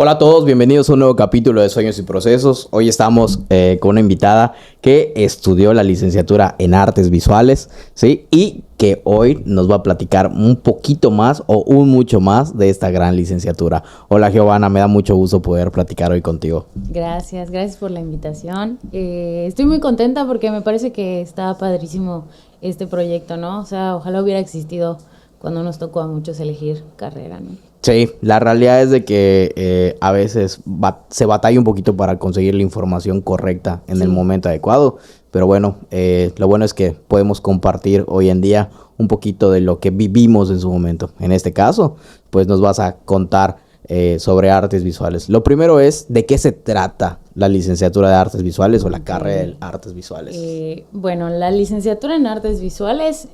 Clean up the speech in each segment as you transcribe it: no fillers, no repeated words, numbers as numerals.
Hola a todos, bienvenidos a un nuevo capítulo de Sueños y Procesos. Hoy estamos con una invitada que estudió la licenciatura en Artes Visuales, ¿sí? Y que hoy nos va a platicar un poquito más o un mucho más de esta gran licenciatura. Hola Giovanna, me da mucho gusto poder platicar hoy contigo. Gracias por la invitación. Estoy muy contenta porque me parece que está padrísimo este proyecto, ¿no? O sea, ojalá hubiera existido cuando nos tocó a muchos elegir carrera, ¿no? Sí, la realidad es de que a veces se batalla un poquito para conseguir la información correcta en el Sí. momento adecuado, pero bueno, lo bueno es que podemos compartir hoy en día un poquito de lo que vivimos en su momento. En este caso, pues nos vas a contar sobre artes visuales. Lo primero es, ¿de qué se trata la licenciatura de artes visuales o la carrera de artes visuales? Bueno, la licenciatura en artes visuales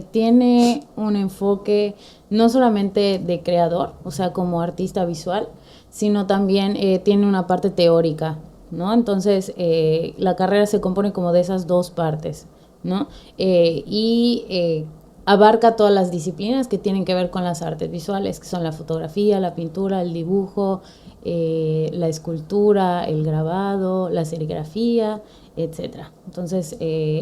tiene un enfoque no solamente de creador, o sea, como artista visual, sino también tiene una parte teórica, ¿no? Entonces, la carrera se compone como de esas dos partes, ¿no? Abarca todas las disciplinas que tienen que ver con las artes visuales, que son la fotografía, la pintura, el dibujo, la escultura, el grabado, la serigrafía, etcétera. Entonces,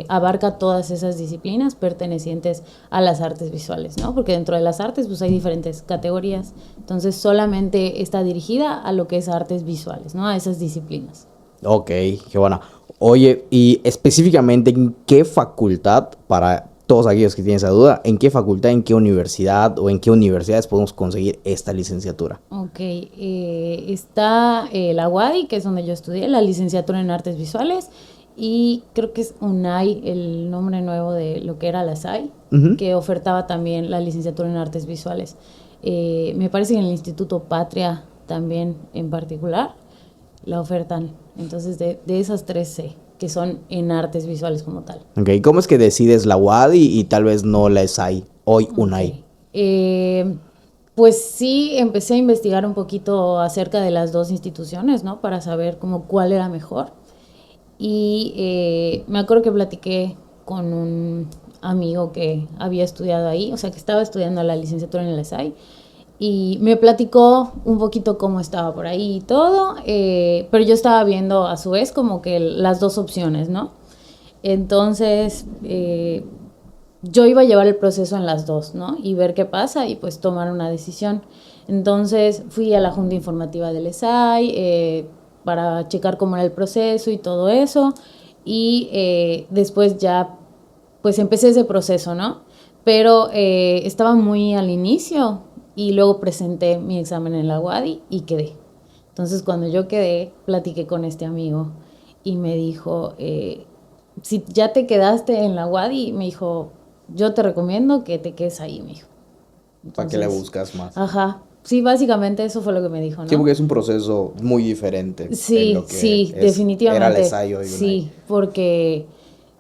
abarca todas esas disciplinas pertenecientes a las artes visuales, ¿no? Porque dentro de las artes, pues hay diferentes categorías. Entonces, solamente está dirigida a lo que es artes visuales, ¿no? A esas disciplinas. Ok, qué buena. Oye, y específicamente, ¿en qué facultad, para todos aquellos que tienen esa duda, en qué facultad, en qué universidad o en qué universidades podemos conseguir esta licenciatura? Ok, está la UADY, que es donde yo estudié, la licenciatura en artes visuales, y creo que es UNAI, el nombre nuevo de lo que era la SAI, que ofertaba también la licenciatura en artes visuales. Me parece que en el Instituto Patria también en particular la ofertan. Entonces, de esas tres sé que son en artes visuales como tal. Ok, ¿cómo es que decides la UADY y tal vez no la ESAI, hoy UNAI? Ok. Pues sí, empecé a investigar un poquito acerca de las dos instituciones, ¿no? Para saber como cuál era mejor. Y me acuerdo que platiqué con un amigo que había estudiado ahí, o sea, que estaba estudiando la licenciatura en el SAI, y me platicó un poquito cómo estaba por ahí y todo, pero yo estaba viendo a su vez como que las dos opciones, ¿no? Entonces, yo iba a llevar el proceso en las dos, ¿no? Y ver qué pasa y pues tomar una decisión. Entonces fui a la junta informativa del ESAI para checar cómo era el proceso y todo eso. Y después ya pues empecé ese proceso, ¿no? Pero estaba muy al inicio y luego presenté mi examen en la UADY y quedé. Entonces cuando yo quedé, platiqué con este amigo y me dijo, si ya te quedaste en la UADY, me dijo, yo te recomiendo que te quedes ahí, me dijo. ¿Para qué le Entonces, buscas más? ajá, sí, básicamente eso fue lo que me dijo, Sí, ¿no? porque es un proceso muy diferente en Sí, lo que sí, era la definitivamente, ESAI hoy UNAI. sí, porque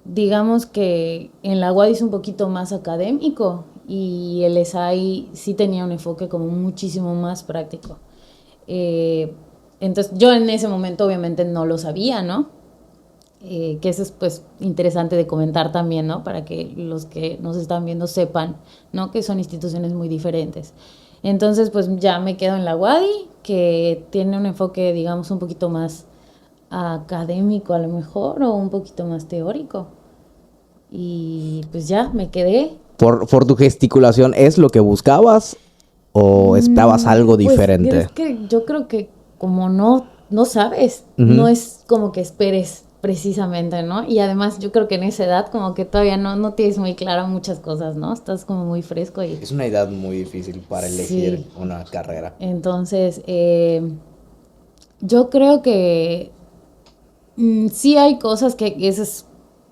digamos que en la UADY es un poquito más académico y el ESAI sí tenía un enfoque como muchísimo más práctico. Eh, entonces yo en ese momento obviamente no lo sabía, ¿no? Que eso es pues interesante de comentar también, ¿no? Para que los que nos están viendo sepan, ¿no? Que son instituciones muy diferentes. Entonces pues ya me quedo en la UADY, que tiene un enfoque, digamos, un poquito más académico a lo mejor, o un poquito más teórico. Y pues ya me quedé. Por tu gesticulación, ¿es lo que buscabas o esperabas algo Pues vieras diferente? que yo creo que como no sabes, no Ujú. es como que esperes precisamente, ¿no? Y además yo creo que en esa edad como que todavía no tienes muy claro muchas cosas, ¿no? Estás como muy fresco y Es una edad muy difícil para elegir sí. una carrera. Entonces, yo creo que sí hay cosas que esas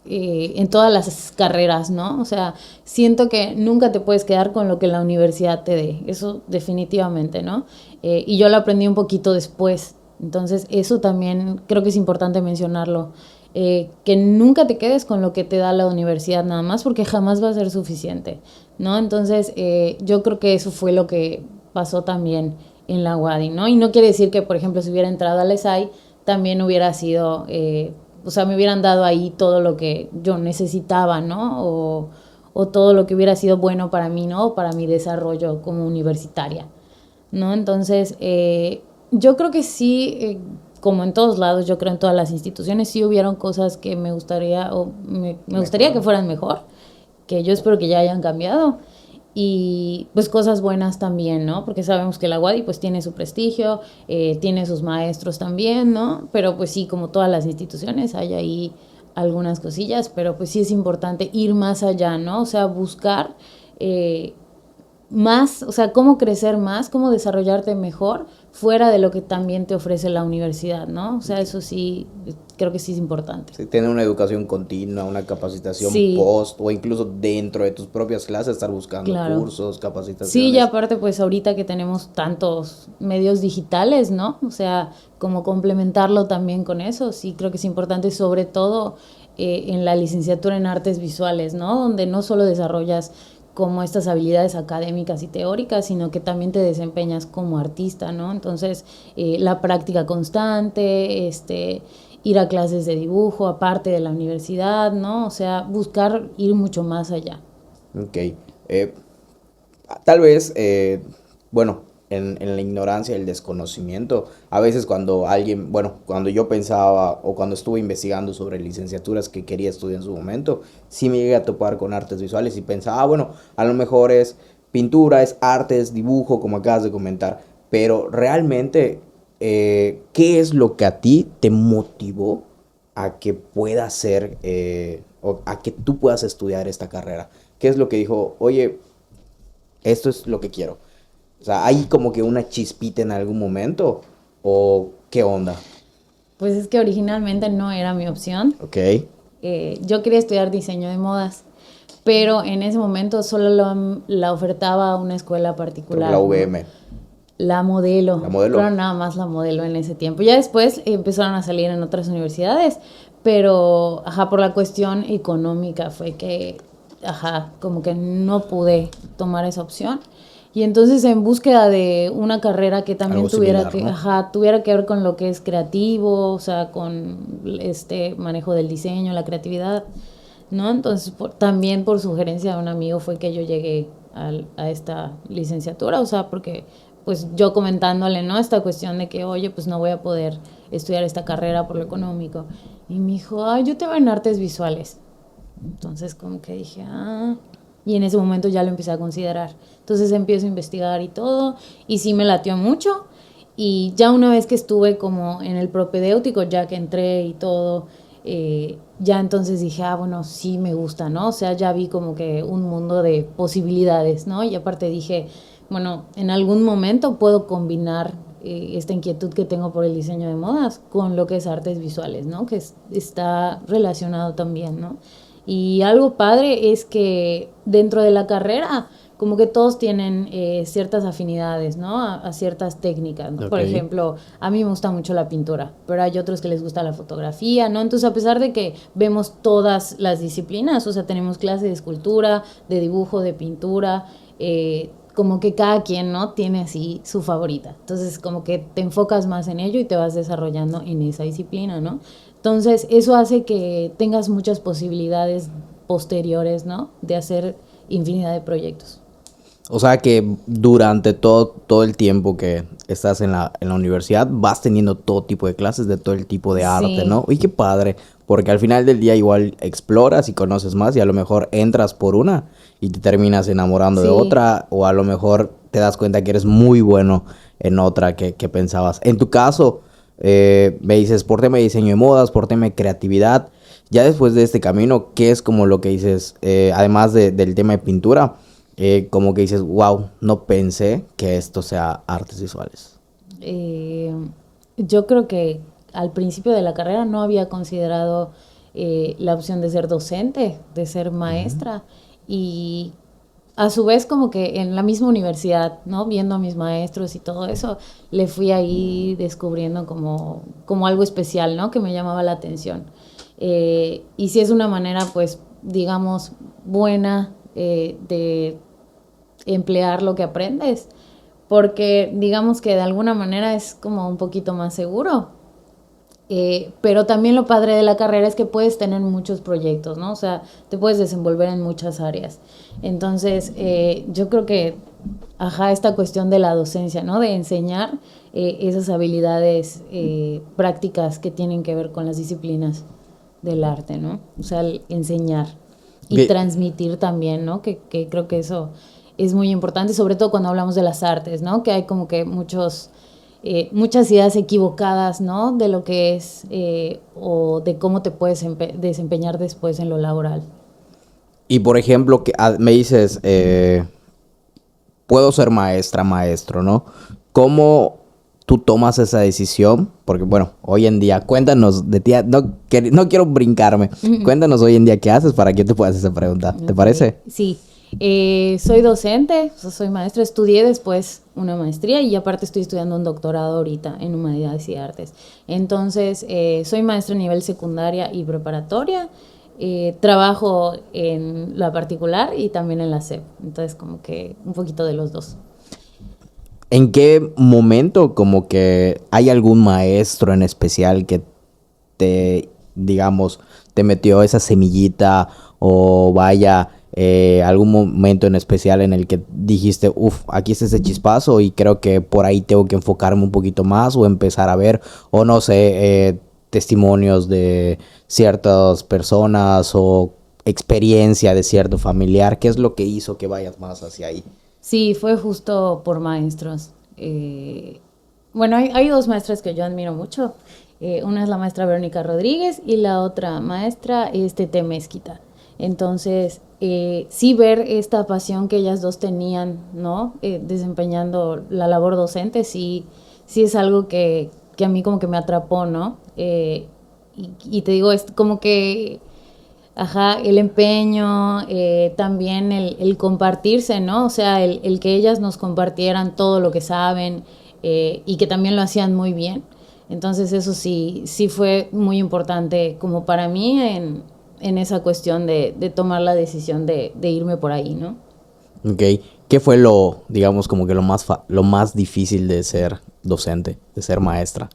en todas las carreras, ¿no? O sea, siento que nunca te puedes quedar con lo que la universidad te dé, eso definitivamente, ¿no? Y yo lo aprendí un poquito después, entonces eso también creo que es importante mencionarlo, que nunca te quedes con lo que te da la universidad nada más, porque jamás va a ser suficiente, ¿no? Entonces, yo creo que eso fue lo que pasó también en la UADY, ¿no? Y no quiere decir que, por ejemplo, si hubiera entrado al ESAI, también hubiera sido, o sea, me hubieran dado ahí todo lo que yo necesitaba, ¿no? O todo lo que hubiera sido bueno para mí, ¿no? Para mi desarrollo como universitaria, ¿no? Entonces, Yo creo que sí, como en todos lados, yo creo en todas las instituciones, sí hubieron cosas que me gustaría, me gustaría que fueran mejor, que yo espero que ya hayan cambiado. Y pues cosas buenas también, ¿no? Porque sabemos que la UADY pues tiene su prestigio, tiene sus maestros también, ¿no? Pero pues sí, como todas las instituciones, hay ahí algunas cosillas, pero pues sí es importante ir más allá, ¿no? O sea, buscar más, o sea, cómo crecer más, cómo desarrollarte mejor fuera de lo que también te ofrece la universidad, ¿no? O sea, eso sí, creo que sí es importante. Sí, tener una educación continua, una capacitación Sí, post o incluso dentro de tus propias clases estar buscando claro. cursos, Sí, y capacitaciones. aparte, pues ahorita que tenemos tantos medios digitales, ¿no? O sea, como complementarlo también con eso, sí creo que es importante, sobre todo en la licenciatura en artes visuales, ¿no? Donde no solo desarrollas como estas habilidades académicas y teóricas, sino que también te desempeñas como artista, ¿no? Entonces, la práctica constante, ir a clases de dibujo, aparte de la universidad, ¿no? O sea, buscar ir mucho más allá. Ok. Eh, Tal vez, bueno, en la ignorancia, el desconocimiento, a veces cuando alguien, bueno, cuando yo pensaba o cuando estuve investigando sobre licenciaturas que quería estudiar en su momento, sí me llegué a topar con artes visuales y pensaba, bueno, a lo mejor es pintura, es artes, dibujo, como acabas de comentar, pero realmente, ¿qué es lo que a ti te motivó a que puedas ser, o a que tú puedas estudiar esta carrera? ¿Qué es lo que dijo, oye, esto es lo que quiero? O sea, ¿hay como que una chispita en algún momento? ¿O qué onda? Pues es que originalmente no era mi opción. Ok. Yo quería estudiar diseño de modas, pero en ese momento solo la ofertaba una escuela Creo que la particular, ¿no? VM. La modelo, La modelo. creo nada más la modelo en ese tiempo. Ya después empezaron a salir en otras universidades, pero, ajá, por la cuestión económica fue que, ajá, como que no pude tomar esa opción. Y entonces en búsqueda de una carrera que también Algo similar, ¿no? ajá, tuviera que ver con lo que es creativo, o sea, con este manejo del diseño, la creatividad, ¿no? Entonces, también por sugerencia de un amigo fue que yo llegué a esta licenciatura, o sea, porque pues yo comentándole, ¿no? Esta cuestión de que, oye, pues no voy a poder estudiar esta carrera por lo económico. Y me dijo, ay, yo te veo en artes visuales. Entonces, como que dije, ah. Y en ese momento ya lo empecé a considerar. Entonces empiezo a investigar y todo. Y sí me latió mucho. Y ya una vez que estuve como en el propedéutico, ya que entré y todo, ya entonces dije, ah, bueno, sí me gusta, ¿no? O sea, ya vi como que un mundo de posibilidades, ¿no? Y aparte dije, bueno, en algún momento puedo combinar esta inquietud que tengo por el diseño de modas con lo que es artes visuales, ¿no? Que está relacionado también, ¿no? Y algo padre es que dentro de la carrera, como que todos tienen ciertas afinidades, ¿no? A ciertas técnicas, ¿no? Ok. Por ejemplo, a mí me gusta mucho la pintura, pero hay otros que les gusta la fotografía, ¿no? Entonces, a pesar de que vemos todas las disciplinas, o sea, tenemos clases de escultura, de dibujo, de pintura, como que cada quien, ¿no? Tiene así su favorita. Entonces, como que te enfocas más en ello y te vas desarrollando en esa disciplina, ¿no? Entonces, eso hace que tengas muchas posibilidades posteriores, ¿no? De hacer infinidad de proyectos. O sea que durante todo el tiempo que estás en la universidad vas teniendo todo tipo de clases de todo el tipo de arte, Sí, ¿no? Y qué padre, porque al final del día igual exploras y conoces más y a lo mejor entras por una y te terminas enamorando de sí. otra o a lo mejor te das cuenta que eres muy bueno en otra que pensabas. En tu caso, me dices por tema de diseño de modas, por tema de creatividad, ya después de este camino, ¿qué es como lo que dices, además del tema de pintura? Como que dices, wow, no pensé que esto sea artes visuales. Eh, yo creo que al principio de la carrera no había considerado la opción de ser docente, de ser Ujú. maestra. Y a su vez como que en la misma universidad, ¿no? Viendo a mis maestros y todo eso, le fui ahí descubriendo como algo especial, ¿no? Que me llamaba la atención. Y si es una manera, pues, digamos, buena de emplear lo que aprendes, porque digamos que de alguna manera es como un poquito más seguro. Pero también lo padre de la carrera es que puedes tener muchos proyectos, ¿no? O sea, te puedes desenvolver en muchas áreas. Entonces, yo creo que esta cuestión de la docencia, ¿no? De enseñar esas habilidades prácticas que tienen que ver con las disciplinas del arte, ¿no? O sea, el enseñar y transmitir también, ¿no? Que creo que eso es muy importante, sobre todo cuando hablamos de las artes, ¿no? Que hay como que muchas ideas equivocadas, ¿no? De lo que es o de cómo te puedes desempeñar después en lo laboral. Y por ejemplo, que me dices, puedo ser maestra, maestro, ¿no? ¿Cómo tú tomas esa decisión? Porque bueno, hoy en día, cuéntanos de ti, no quiero brincarme, cuéntanos hoy en día qué haces para que te puedas hacer esa pregunta, ¿te parece? Sí, soy docente, o sea, soy maestra, estudié después una maestría y aparte estoy estudiando un doctorado ahorita en Humanidades y Artes. Entonces, soy maestra a nivel secundaria y preparatoria. Trabajo en la particular y también en la SEP. Entonces, como que un poquito de los dos. ¿En qué momento como que hay algún maestro en especial que te, digamos, te metió esa semillita o vaya, algún momento en especial en el que dijiste, uff, aquí está ese chispazo y creo que por ahí tengo que enfocarme un poquito más o empezar a ver, o no sé, testimonios de ciertas personas o experiencia de cierto familiar? ¿Qué es lo que hizo que vayas más hacia ahí? Sí, fue justo por maestros. Bueno, hay dos maestras que yo admiro mucho. Una es la maestra Verónica Rodríguez y la otra maestra es Tete Mezquita. Entonces, sí ver esta pasión que ellas dos tenían, ¿no? Desempeñando la labor docente, sí es algo que a mí como que me atrapó, ¿no? Y te digo, es como que el empeño, también el compartirse, ¿no? O sea, el que ellas nos compartieran todo lo que saben y que también lo hacían muy bien. Entonces eso sí fue muy importante como para mí en esa cuestión de tomar la decisión de irme por ahí, ¿no? Ok. ¿Qué fue lo, digamos, como que lo más difícil de ser docente, de ser maestra?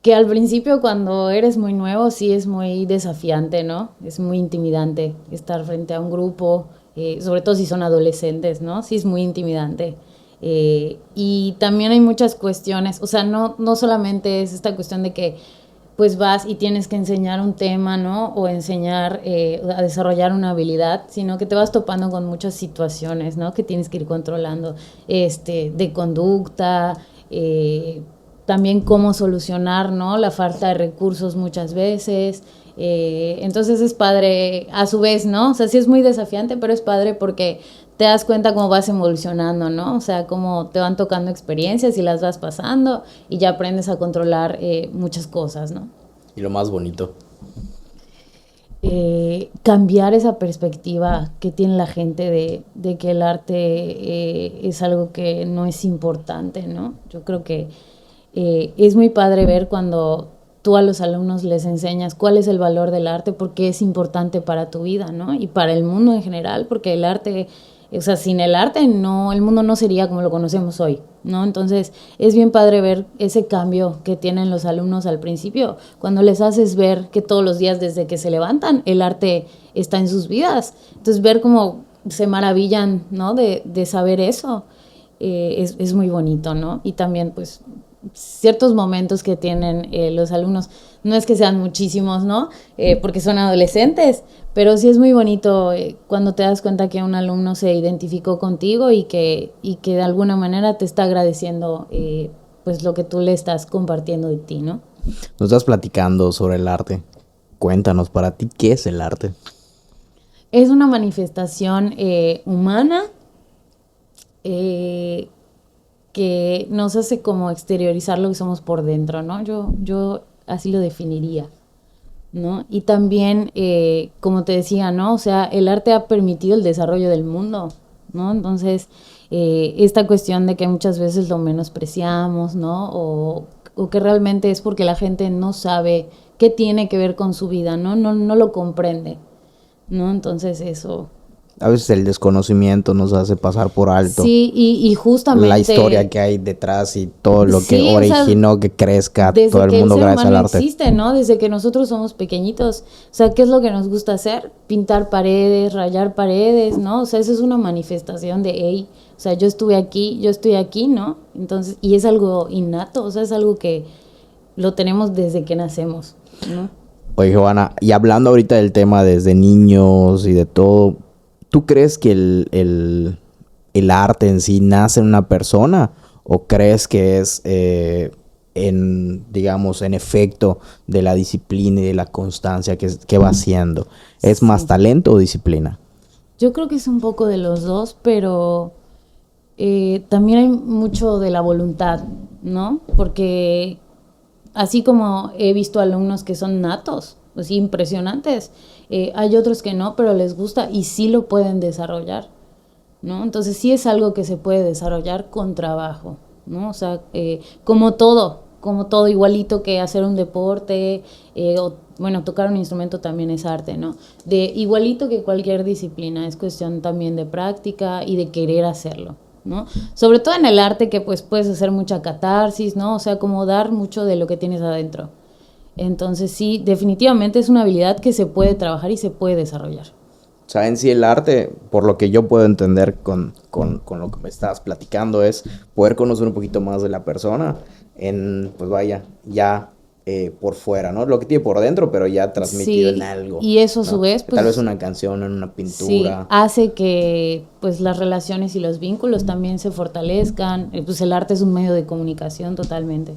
Que al principio cuando eres muy nuevo sí es muy desafiante, ¿no? Es muy intimidante estar frente a un grupo, sobre todo si son adolescentes, ¿no? Sí es muy intimidante. Y también hay muchas cuestiones, o sea, no solamente es esta cuestión de que pues vas y tienes que enseñar un tema, ¿no? O enseñar a desarrollar una habilidad, sino que te vas topando con muchas situaciones, ¿no? Que tienes que ir controlando, de conducta, también cómo solucionar, ¿no? La falta de recursos muchas veces. Entonces es padre a su vez, ¿no? O sea, sí es muy desafiante, pero es padre porque te das cuenta cómo vas evolucionando, ¿no? O sea, cómo te van tocando experiencias y las vas pasando y ya aprendes a controlar muchas cosas, ¿no? Y lo más bonito. Cambiar esa perspectiva que tiene la gente de que el arte es algo que no es importante, ¿no? Yo creo que es muy padre ver cuando tú a los alumnos les enseñas cuál es el valor del arte, porque es importante para tu vida, ¿no? Y para el mundo en general, porque el arte, o sea, sin el arte no, el mundo no sería como lo conocemos hoy, ¿no? Entonces es bien padre ver ese cambio que tienen los alumnos al principio, cuando les haces ver que todos los días desde que se levantan el arte está en sus vidas. Entonces ver cómo se maravillan, ¿no? De saber eso, es muy bonito, ¿no? Y también pues ciertos momentos que tienen los alumnos, no es que sean muchísimos, ¿no? Porque son adolescentes, pero sí es muy bonito cuando te das cuenta que un alumno se identificó contigo y que de alguna manera te está agradeciendo pues lo que tú le estás compartiendo de ti, ¿no? Nos estás platicando sobre el arte. Cuéntanos, para ti, ¿qué es el arte? Es una manifestación humana que nos hace como exteriorizar lo que somos por dentro, ¿no? Yo así lo definiría, ¿no? Y también, como te decía, ¿no? O sea, el arte ha permitido el desarrollo del mundo, ¿no? Entonces, esta cuestión de que muchas veces lo menospreciamos, ¿no? O que realmente es porque la gente no sabe qué tiene que ver con su vida, ¿no? No lo comprende, ¿no? Entonces, eso A veces el desconocimiento nos hace pasar por alto Sí, y justamente... la historia que hay detrás y todo lo que Sí, originó que crezca desde todo el que mundo ser gracias al humano arte. existe, ¿no? Desde que nosotros somos pequeñitos. O sea, ¿qué es lo que nos gusta hacer? Pintar paredes, rayar paredes, ¿no? O sea, eso es una manifestación de, hey, o sea, yo estuve aquí, yo estoy aquí, ¿no? Entonces, y es algo innato, o sea, es algo que lo tenemos desde que nacemos, ¿no? Oye, Giovanna, y hablando ahorita del tema desde niños y de todo, ¿tú crees que el arte en sí nace en una persona? ¿O crees que es, digamos, en efecto de la disciplina y de la constancia que va haciendo? ¿Es más Sí. talento o disciplina? Yo creo que es un poco de los dos, pero también hay mucho de la voluntad, ¿no? Porque así como he visto alumnos que son natos, pues impresionantes, hay otros que no, pero les gusta y sí lo pueden desarrollar, ¿no? Entonces sí es algo que se puede desarrollar con trabajo, ¿no? O sea, como todo, igualito que hacer un deporte, o bueno, tocar un instrumento también es arte, ¿no? De igualito que cualquier disciplina, es cuestión también de práctica y de querer hacerlo, ¿no? Sobre todo en el arte que pues puedes hacer mucha catarsis, ¿no? O sea, como dar mucho de lo que tienes adentro. Entonces sí, definitivamente es una habilidad que se puede trabajar y se puede desarrollar. O sea, en sí el arte, por lo que yo puedo entender con lo que me estabas platicando, es poder conocer un poquito más de la persona pues vaya, ya por fuera, ¿no? Lo que tiene por dentro, pero ya transmitido en Sí, algo, y eso a su ¿no? vez, Tal vez pues una canción, en una sí, pintura. hace que pues las relaciones y los vínculos también se fortalezcan. Pues el arte es un medio de comunicación totalmente.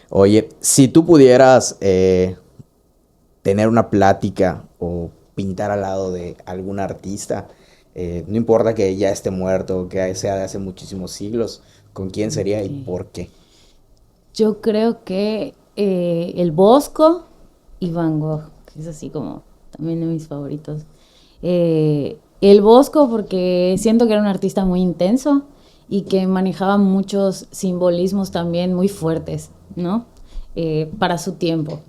Oye, si tú pudieras tener una plática o pintar al lado de algún artista, no importa que ya esté muerto o que sea de hace muchísimos siglos, ¿con quién sería y Ok. por qué? Yo creo que el Bosco y Van Gogh, que es así como también de mis favoritos. El Bosco porque siento que era un artista muy intenso y que manejaba muchos simbolismos también muy fuertes, ¿no? Para su tiempo.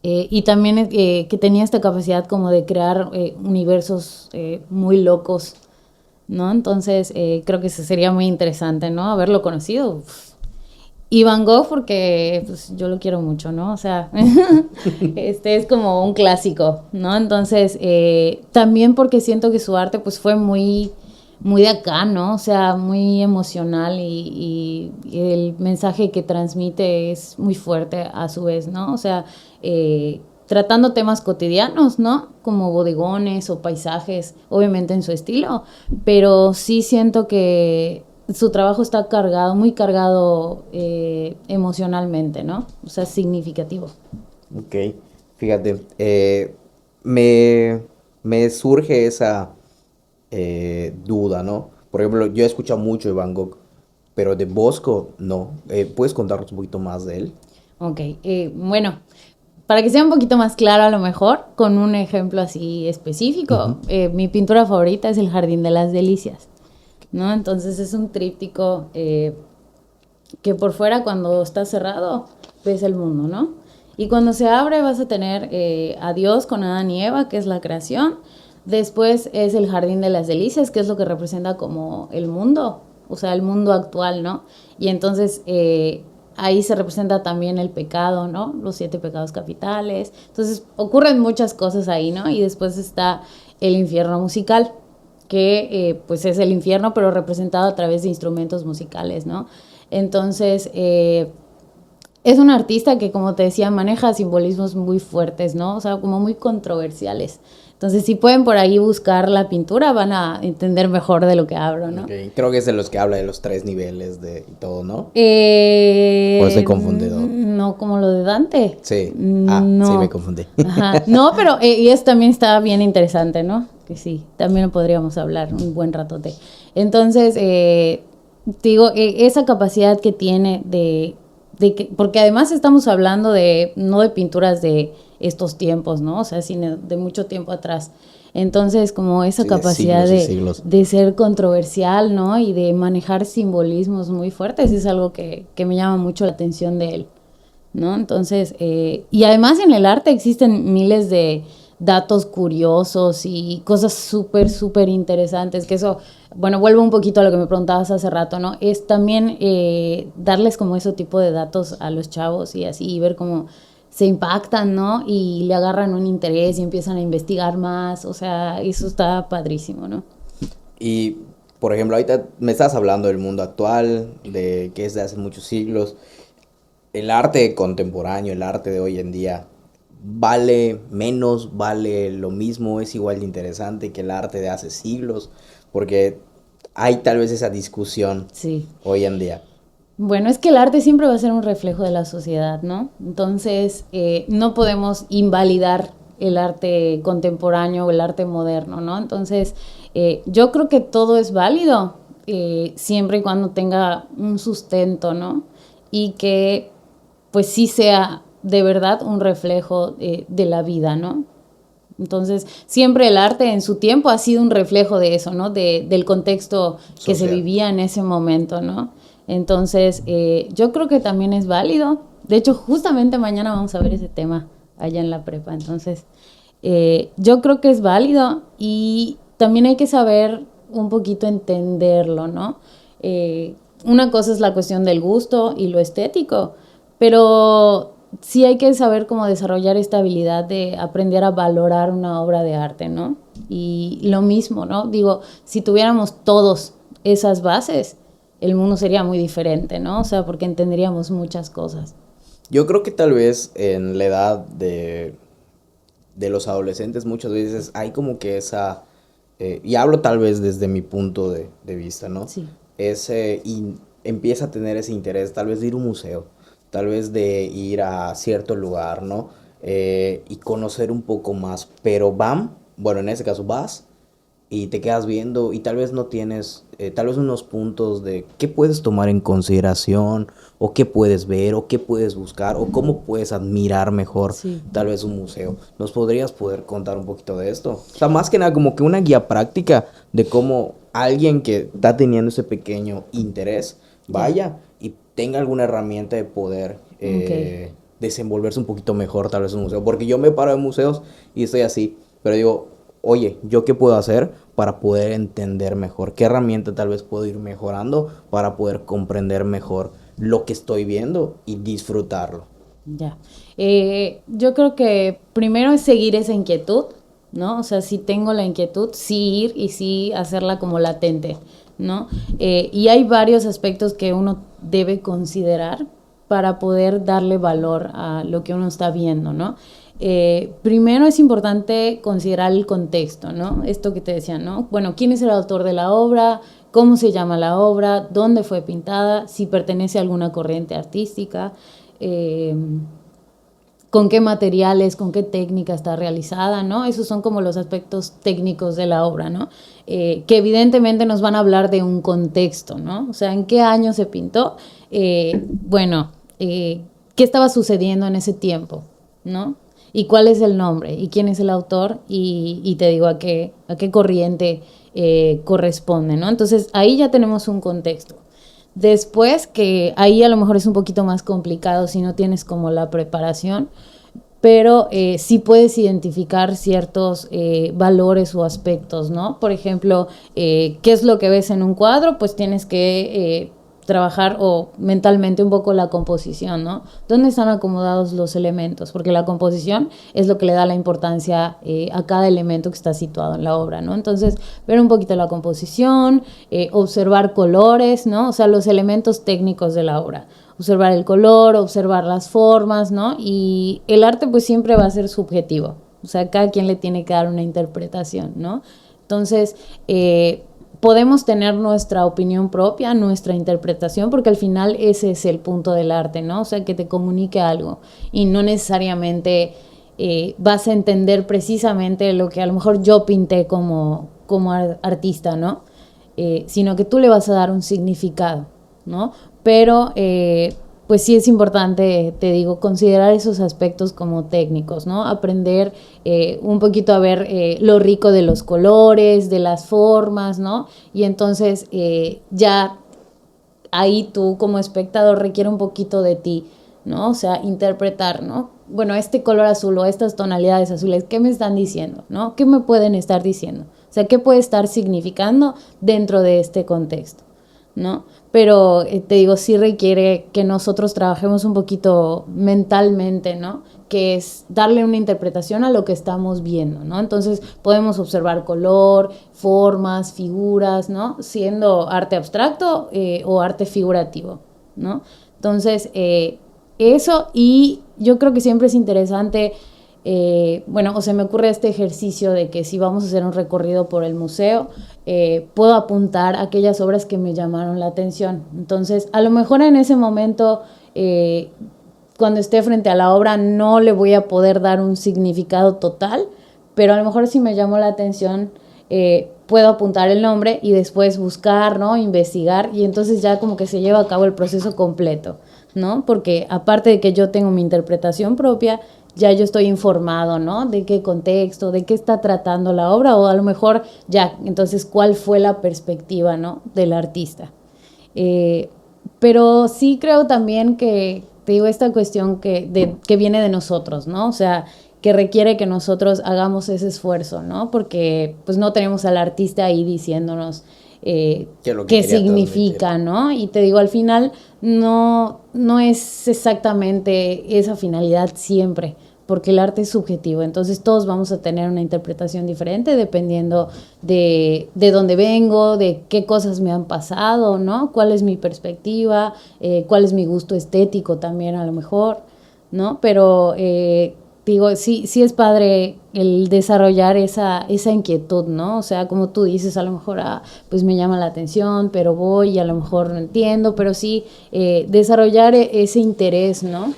Y también que tenía esta capacidad como de crear universos muy locos, ¿no? Entonces creo que eso sería muy interesante, ¿no? Haberlo conocido. Uf. Y Van Gogh porque pues, yo lo quiero mucho, ¿no? O sea, este es como un clásico, ¿no? Entonces, también porque siento que su arte pues fue muy de acá, ¿no? O sea, muy emocional y el mensaje que transmite es muy fuerte a su vez, ¿no? O sea, tratando temas cotidianos, ¿no? Como bodegones o paisajes, obviamente en su estilo, pero sí siento que su trabajo está cargado, muy cargado emocionalmente, ¿no? O sea, significativo. Ok, fíjate, me, me surge esa duda, ¿no? Por ejemplo, yo he escuchado mucho de Van Gogh, pero de Bosco no. ¿Puedes contarnos un poquito más de él? Ok, bueno, para que sea un poquito más claro a lo mejor, con un ejemplo así específico, Ujú. mi pintura favorita es el Jardín de las Delicias, ¿no? Entonces es un tríptico que por fuera cuando está cerrado ves el mundo, ¿no? Y cuando se abre vas a tener a Dios con Adán y Eva, que es la creación. Después es el Jardín de las Delicias, que es lo que representa como el mundo, o sea, el mundo actual, ¿no? Y entonces ahí se representa también el pecado, ¿no? Los 7 pecados capitales. Entonces ocurren muchas cosas ahí, ¿no? Y después está el infierno musical, que pues es el infierno, pero representado a través de instrumentos musicales, ¿no? Entonces, es un artista que, como te decía, maneja simbolismos muy fuertes, ¿no? O sea, como muy controversiales. Entonces, si pueden por ahí buscar la pintura, van a entender mejor de lo que hablo, ¿no? Ok, creo que es de los que habla de los 3 niveles de y todo, ¿no? ¿O estoy confundido? No como lo de Dante. Sí. Ah, sí, me No. confundí. Ajá. No, pero y eso también está bien interesante, ¿no? Que sí, también lo podríamos hablar un buen ratote. Entonces, digo, esa capacidad que tiene de que, porque además estamos hablando de, no de pinturas de estos tiempos, ¿no? O sea, sino de mucho tiempo atrás. Entonces, como esa Sí, de capacidad siglos y siglos. de ser controversial, ¿no? Y de manejar simbolismos muy fuertes es algo que me llama mucho la atención de él, ¿no? Entonces, y además en el arte existen miles datos curiosos y cosas súper, súper interesantes, que eso, bueno, vuelvo un poquito a lo que me preguntabas hace rato, ¿no? Es también darles como ese tipo de datos a los chavos y así, y ver cómo se impactan, ¿no? Y le agarran un interés y empiezan a investigar más, o sea, eso está padrísimo, ¿no? Y, por ejemplo, ahorita me estás hablando del mundo actual, de que es de hace muchos siglos. El arte contemporáneo, el arte de hoy en día, ¿vale menos, vale lo mismo, es igual de interesante que el arte de hace siglos? Porque hay tal vez esa discusión Sí. hoy en día. Bueno, es que el arte siempre va a ser un reflejo de la sociedad, ¿no? Entonces, no podemos invalidar el arte contemporáneo o el arte moderno, ¿no? Entonces, yo creo que todo es válido, siempre y cuando tenga un sustento, ¿no? Y que, pues sí sea de verdad un reflejo de la vida, ¿no? Entonces, siempre el arte en su tiempo ha sido un reflejo de eso, ¿no? Del contexto que se Social. vivía en ese momento, ¿no? Entonces, yo creo que también es válido. De hecho, justamente mañana vamos a ver ese tema allá en la prepa. Entonces, yo creo que es válido y también hay que saber un poquito entenderlo, ¿no? Una cosa es la cuestión del gusto y lo estético, pero sí hay que saber cómo desarrollar esta habilidad de aprender a valorar una obra de arte, ¿no? Y lo mismo, ¿no? Digo, si tuviéramos todos esas bases, el mundo sería muy diferente, ¿no? O sea, porque entenderíamos muchas cosas. Yo creo que tal vez en la edad de los adolescentes muchas veces hay como que esa, y hablo tal vez desde mi punto de vista, ¿no? Sí. Y empieza a tener ese interés tal vez de ir a un museo, tal vez de ir a cierto lugar, ¿no? Y conocer un poco más, pero bueno, en ese caso vas y te quedas viendo y tal vez no tienes, tal vez unos puntos de qué puedes tomar en consideración o qué puedes ver o qué puedes buscar o cómo puedes admirar mejor Sí. tal vez un museo. ¿Nos podrías poder contar un poquito de esto? O sea, más que nada como que una guía práctica de cómo alguien que está teniendo ese pequeño interés vaya y tenga alguna herramienta de poder Ok. desenvolverse un poquito mejor tal vez en un museo. Porque yo me paro en museos y estoy así, pero digo, oye, ¿yo qué puedo hacer para poder entender mejor? ¿Qué herramienta tal vez puedo ir mejorando para poder comprender mejor lo que estoy viendo y disfrutarlo? Ya. Yo creo que primero es seguir esa inquietud, ¿no? O sea, si tengo la inquietud, sí ir y sí hacerla como latente, ¿no? Y hay varios aspectos que uno debe considerar para poder darle valor a lo que uno está viendo, ¿no? Primero es importante considerar el contexto, ¿no? Esto que te decía, ¿no? Bueno, ¿quién es el autor de la obra? ¿Cómo se llama la obra? ¿Dónde fue pintada? Si pertenece a alguna corriente artística. Eh, con qué materiales, con qué técnica está realizada, ¿no? Esos son como los aspectos técnicos de la obra, ¿no? Que evidentemente nos van a hablar de un contexto, ¿no? O sea, ¿en qué año se pintó? Bueno, ¿qué estaba sucediendo en ese tiempo, ¿no? ¿Y cuál es el nombre? ¿Y quién es el autor? Y te digo a qué corriente corresponde, ¿no? Entonces, ahí ya tenemos un contexto. Después, que ahí a lo mejor es un poquito más complicado si no tienes como la preparación, pero sí puedes identificar ciertos valores o aspectos, ¿no? Por ejemplo, ¿qué es lo que ves en un cuadro? Pues tienes que trabajar o mentalmente un poco la composición, ¿no? ¿Dónde están acomodados los elementos? Porque la composición es lo que le da la importancia a cada elemento que está situado en la obra, ¿no? Entonces, ver un poquito la composición, observar colores, ¿no? O sea, los elementos técnicos de la obra. Observar el color, observar las formas, ¿no? Y el arte pues siempre va a ser subjetivo. O sea, cada quien le tiene que dar una interpretación, ¿no? Entonces, podemos tener nuestra opinión propia, nuestra interpretación, porque al final ese es el punto del arte, ¿no? O sea, que te comunique algo y no necesariamente vas a entender precisamente lo que a lo mejor yo pinté como artista, ¿no? Sino que tú le vas a dar un significado, ¿no? Pero pues sí es importante, te digo, considerar esos aspectos como técnicos, ¿no? Aprender un poquito a ver lo rico de los colores, de las formas, ¿no? Y entonces ya ahí tú como espectador requiere un poquito de ti, ¿no? O sea, interpretar, ¿no? Bueno, este color azul o estas tonalidades azules, ¿qué me están diciendo, no? ¿Qué me pueden estar diciendo? O sea, ¿qué puede estar significando dentro de este contexto, ¿no? Pero te digo, sí requiere que nosotros trabajemos un poquito mentalmente, ¿no? Que es darle una interpretación a lo que estamos viendo, ¿no? Entonces podemos observar color, formas, figuras, ¿no? Siendo arte abstracto o arte figurativo, ¿no? Entonces, eso, y yo creo que siempre es interesante, bueno, o se me ocurre este ejercicio de que si vamos a hacer un recorrido por el museo, puedo apuntar aquellas obras que me llamaron la atención. Entonces, a lo mejor en ese momento, cuando esté frente a la obra, no le voy a poder dar un significado total, pero a lo mejor si me llamó la atención, puedo apuntar el nombre y después buscar, ¿no? Investigar, y entonces ya como que se lleva a cabo el proceso completo, ¿no? Porque aparte de que yo tengo mi interpretación propia, ya yo estoy informado, ¿no? De qué contexto, de qué está tratando la obra, o a lo mejor ya, entonces, cuál fue la perspectiva, ¿no? Del artista. Pero sí creo también que, te digo, esta cuestión que viene de nosotros, ¿no? O sea, que requiere que nosotros hagamos ese esfuerzo, ¿no? Porque pues no tenemos al artista ahí diciéndonos qué significa, ¿no? Y te digo, al final no es exactamente esa finalidad siempre, porque el arte es subjetivo, entonces todos vamos a tener una interpretación diferente dependiendo de dónde vengo, de qué cosas me han pasado, ¿no? Cuál es mi perspectiva, cuál es mi gusto estético también a lo mejor, ¿no? Pero digo, sí es padre el desarrollar esa inquietud, ¿no? O sea, como tú dices, a lo mejor, pues me llama la atención, pero voy y a lo mejor no entiendo, pero sí desarrollar ese interés, ¿no?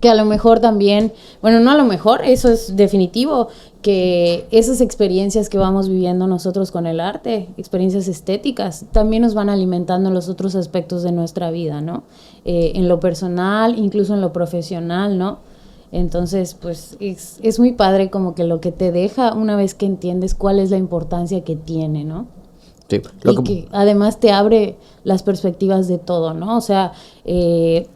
Que a lo mejor también, bueno, no a lo mejor, eso es definitivo, que esas experiencias que vamos viviendo nosotros con el arte, experiencias estéticas, también nos van alimentando los otros aspectos de nuestra vida, ¿no? En lo personal, incluso en lo profesional, ¿no? Entonces, pues es muy padre como que lo que te deja una vez que entiendes cuál es la importancia que tiene, ¿no? Sí, y que además te abre las perspectivas de todo, ¿no? O sea,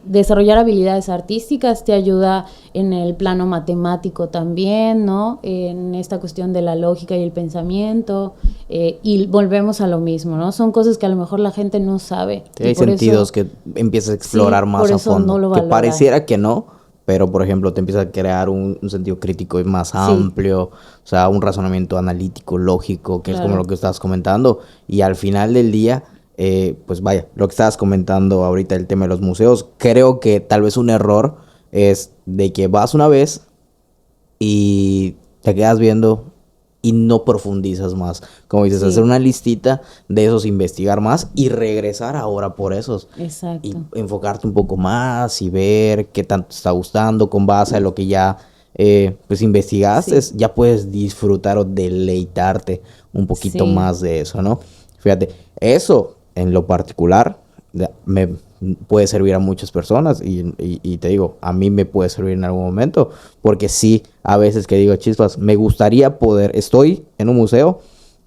desarrollar habilidades artísticas te ayuda en el plano matemático también, ¿no? En esta cuestión de la lógica y el pensamiento, y volvemos a lo mismo, ¿no? Son cosas que a lo mejor la gente no sabe. Sí, hay sentidos eso, que empiezas a explorar más a fondo, no que pareciera que no, pero, por ejemplo, te empieza a crear un sentido crítico más amplio, o sea, un razonamiento analítico, lógico, que es como lo que estabas comentando. Y al final del día, pues vaya, lo que estabas comentando ahorita, el tema de los museos, creo que tal vez un error es de que vas una vez y te quedas viendo y no profundizas más. Como dices, hacer una listita de esos, investigar más y regresar ahora por esos. Exacto. Y enfocarte un poco más y ver qué tanto te está gustando con base a lo que ya pues investigaste. Ya puedes disfrutar o deleitarte un poquito más de eso, ¿no? Fíjate, eso en lo particular me puede servir a muchas personas y te digo, a mí me puede servir en algún momento, porque sí, a veces que digo, chispas, me gustaría poder, estoy en un museo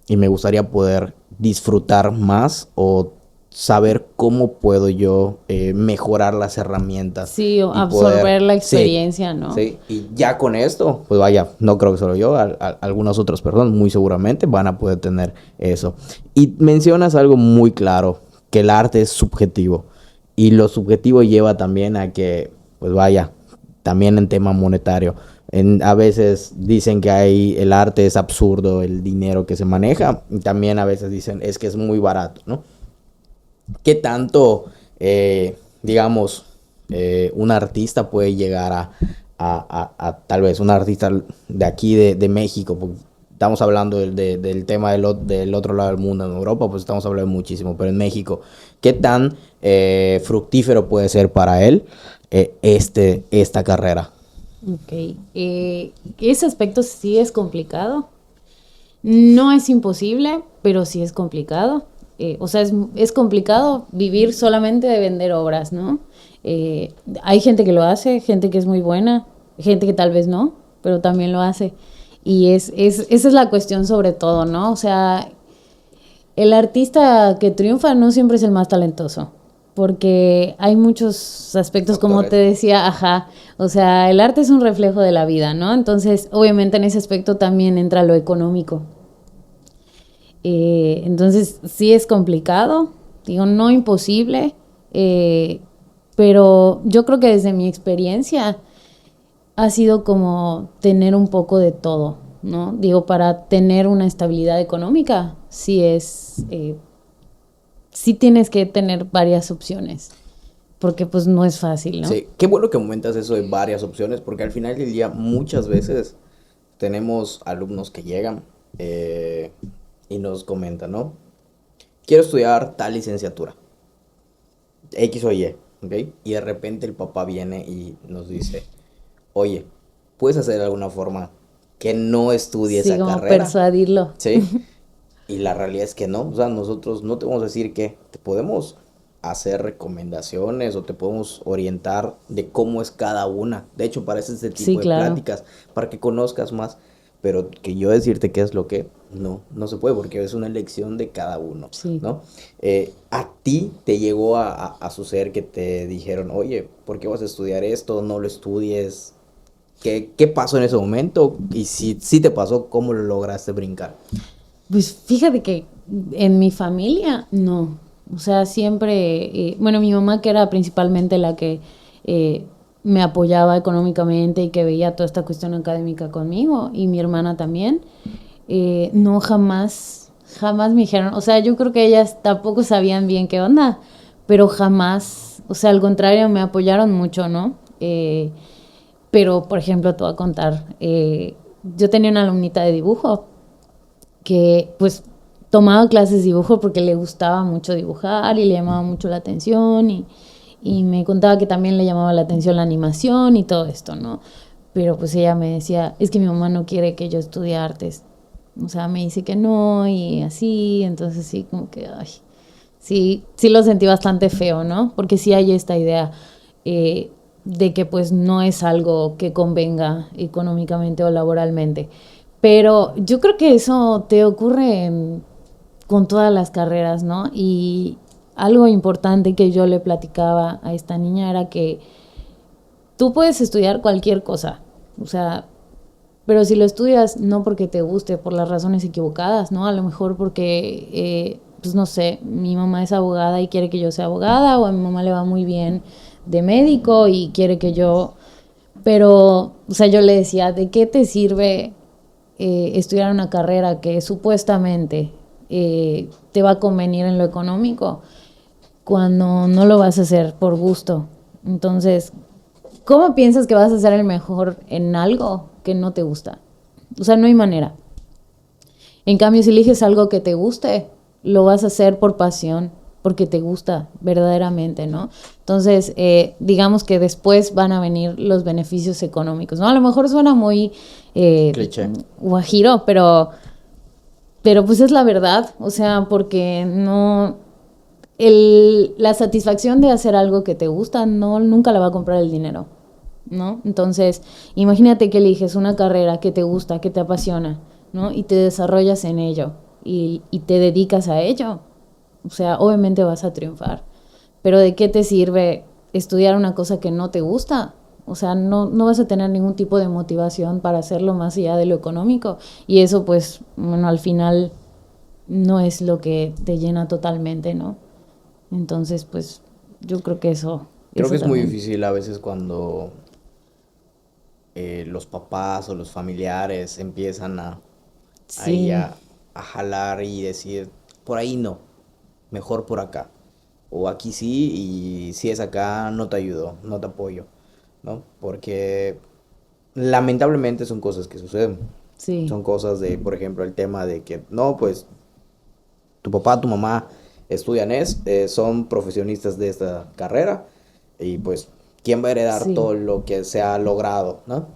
y me gustaría poder disfrutar más o saber cómo puedo yo mejorar las herramientas. Sí, o absorber poder, la experiencia, ¿no? Sí, y ya con esto, pues vaya, no creo que solo yo, algunas otras personas muy seguramente van a poder tener eso. Y mencionas algo muy claro, que el arte es subjetivo. Y lo subjetivo lleva también a que, pues vaya, también en tema monetario. A veces dicen que el arte es absurdo, el dinero que se maneja. Y también a veces dicen, es que es muy barato, ¿no? ¿Qué tanto, digamos, un artista puede llegar a tal vez un artista de aquí, de México? Porque estamos hablando del tema del otro lado del mundo. En Europa, pues estamos hablando muchísimo. Pero en México, ¿qué tan fructífero puede ser para él esta carrera? Ok. Ese aspecto sí es complicado. No es imposible, pero sí es complicado. O sea, es complicado vivir solamente de vender obras, ¿no? Hay gente que lo hace, gente que es muy buena, gente que tal vez no, pero también lo hace. Y esa es la cuestión sobre todo, ¿no? O sea, el artista que triunfa no siempre es el más talentoso, porque hay muchos aspectos, como Factores. te decía, ajá, o sea, el arte es un reflejo de la vida, ¿no? Entonces, obviamente en ese aspecto también entra lo económico. Entonces, sí es complicado, digo, no imposible, eh, pero yo creo que desde mi experiencia ha sido como tener un poco de todo, ¿no? Digo, para tener una estabilidad económica, sí tienes que tener varias opciones, porque pues no es fácil, ¿no? Sí, qué bueno que comentas eso de varias opciones, porque al final del día muchas veces tenemos alumnos que llegan eh, y nos comentan, ¿no? Quiero estudiar tal licenciatura, X o Y, ¿ok? Y de repente el papá viene y nos dice, oye, ¿puedes hacer de alguna forma que no estudie Sí, esa como carrera? persuadirlo. ¿Sí? Y la realidad es que no, o sea, nosotros no te vamos a decir que te podemos hacer recomendaciones o te podemos orientar de cómo es cada una. De hecho, para eso es este Sí, tipo de claro. pláticas, para que conozcas más, pero que yo decirte qué es lo que, no, no se puede porque es una elección de cada uno, Sí. ¿no? A ti te llegó a suceder que te dijeron, oye, ¿por qué vas a estudiar esto? No lo estudies. ¿Qué pasó en ese momento? Y si te pasó, ¿cómo lo lograste brincar? Pues fíjate que en mi familia no. O sea, siempre, bueno, mi mamá que era principalmente la que eh, me apoyaba económicamente y que veía toda esta cuestión académica conmigo, y mi hermana también, no jamás me dijeron, o sea, yo creo que ellas tampoco sabían bien qué onda, pero jamás, o sea, al contrario, me apoyaron mucho, ¿no? Pero, por ejemplo, te voy a contar, yo tenía una alumnita de dibujo que pues tomaba clases de dibujo porque le gustaba mucho dibujar y le llamaba mucho la atención, y me contaba que también le llamaba la atención la animación y todo esto, ¿no? Pero pues ella me decía, es que mi mamá no quiere que yo estudie artes. O sea, me dice que no y así, entonces sí, como que, ay, sí lo sentí bastante feo, ¿no? Porque sí hay esta idea eh, de que pues no es algo que convenga económicamente o laboralmente. Pero yo creo que eso te ocurre con todas las carreras, ¿no? Y algo importante que yo le platicaba a esta niña era que tú puedes estudiar cualquier cosa, o sea, pero si lo estudias no porque te guste, por las razones equivocadas, ¿no? A lo mejor porque, pues no sé, mi mamá es abogada y quiere que yo sea abogada, o a mi mamá le va muy bien de médico y quiere que yo... Pero, o sea, yo le decía, ¿de qué te sirve estudiar una carrera que supuestamente te va a convenir en lo económico cuando no lo vas a hacer por gusto? Entonces, ¿cómo piensas que vas a ser el mejor en algo que no te gusta? O sea, no hay manera. En cambio, si eliges algo que te guste, lo vas a hacer por pasión, porque te gusta verdaderamente, ¿no? Entonces, digamos que después van a venir los beneficios económicos, ¿no? A lo mejor suena muy Cliché. guajiro, pero pues es la verdad, o sea, porque no... la satisfacción de hacer algo que te gusta no, nunca la va a comprar el dinero, ¿no? Entonces, imagínate que eliges una carrera que te gusta, que te apasiona, ¿no? Y te desarrollas en ello y te dedicas a ello. O sea, obviamente vas a triunfar. Pero ¿de qué te sirve estudiar una cosa que no te gusta? O sea, no vas a tener ningún tipo de motivación para hacerlo más allá de lo económico. Y eso, pues, bueno, al final no es lo que te llena totalmente, ¿no? Entonces, pues, yo creo que Creo que eso es muy también. difícil a veces cuando los papás o los familiares empiezan ahí Sí, a jalar y decir, por ahí no, mejor por acá. O aquí sí, y si es acá, no te ayudo, no te apoyo, ¿no? Porque lamentablemente son cosas que suceden. sí, Son cosas de, por ejemplo, el tema de que, no, pues tu papá, tu mamá estudian son profesionistas de esta carrera y pues, ¿quién va a heredar sí. todo lo que se ha logrado, no?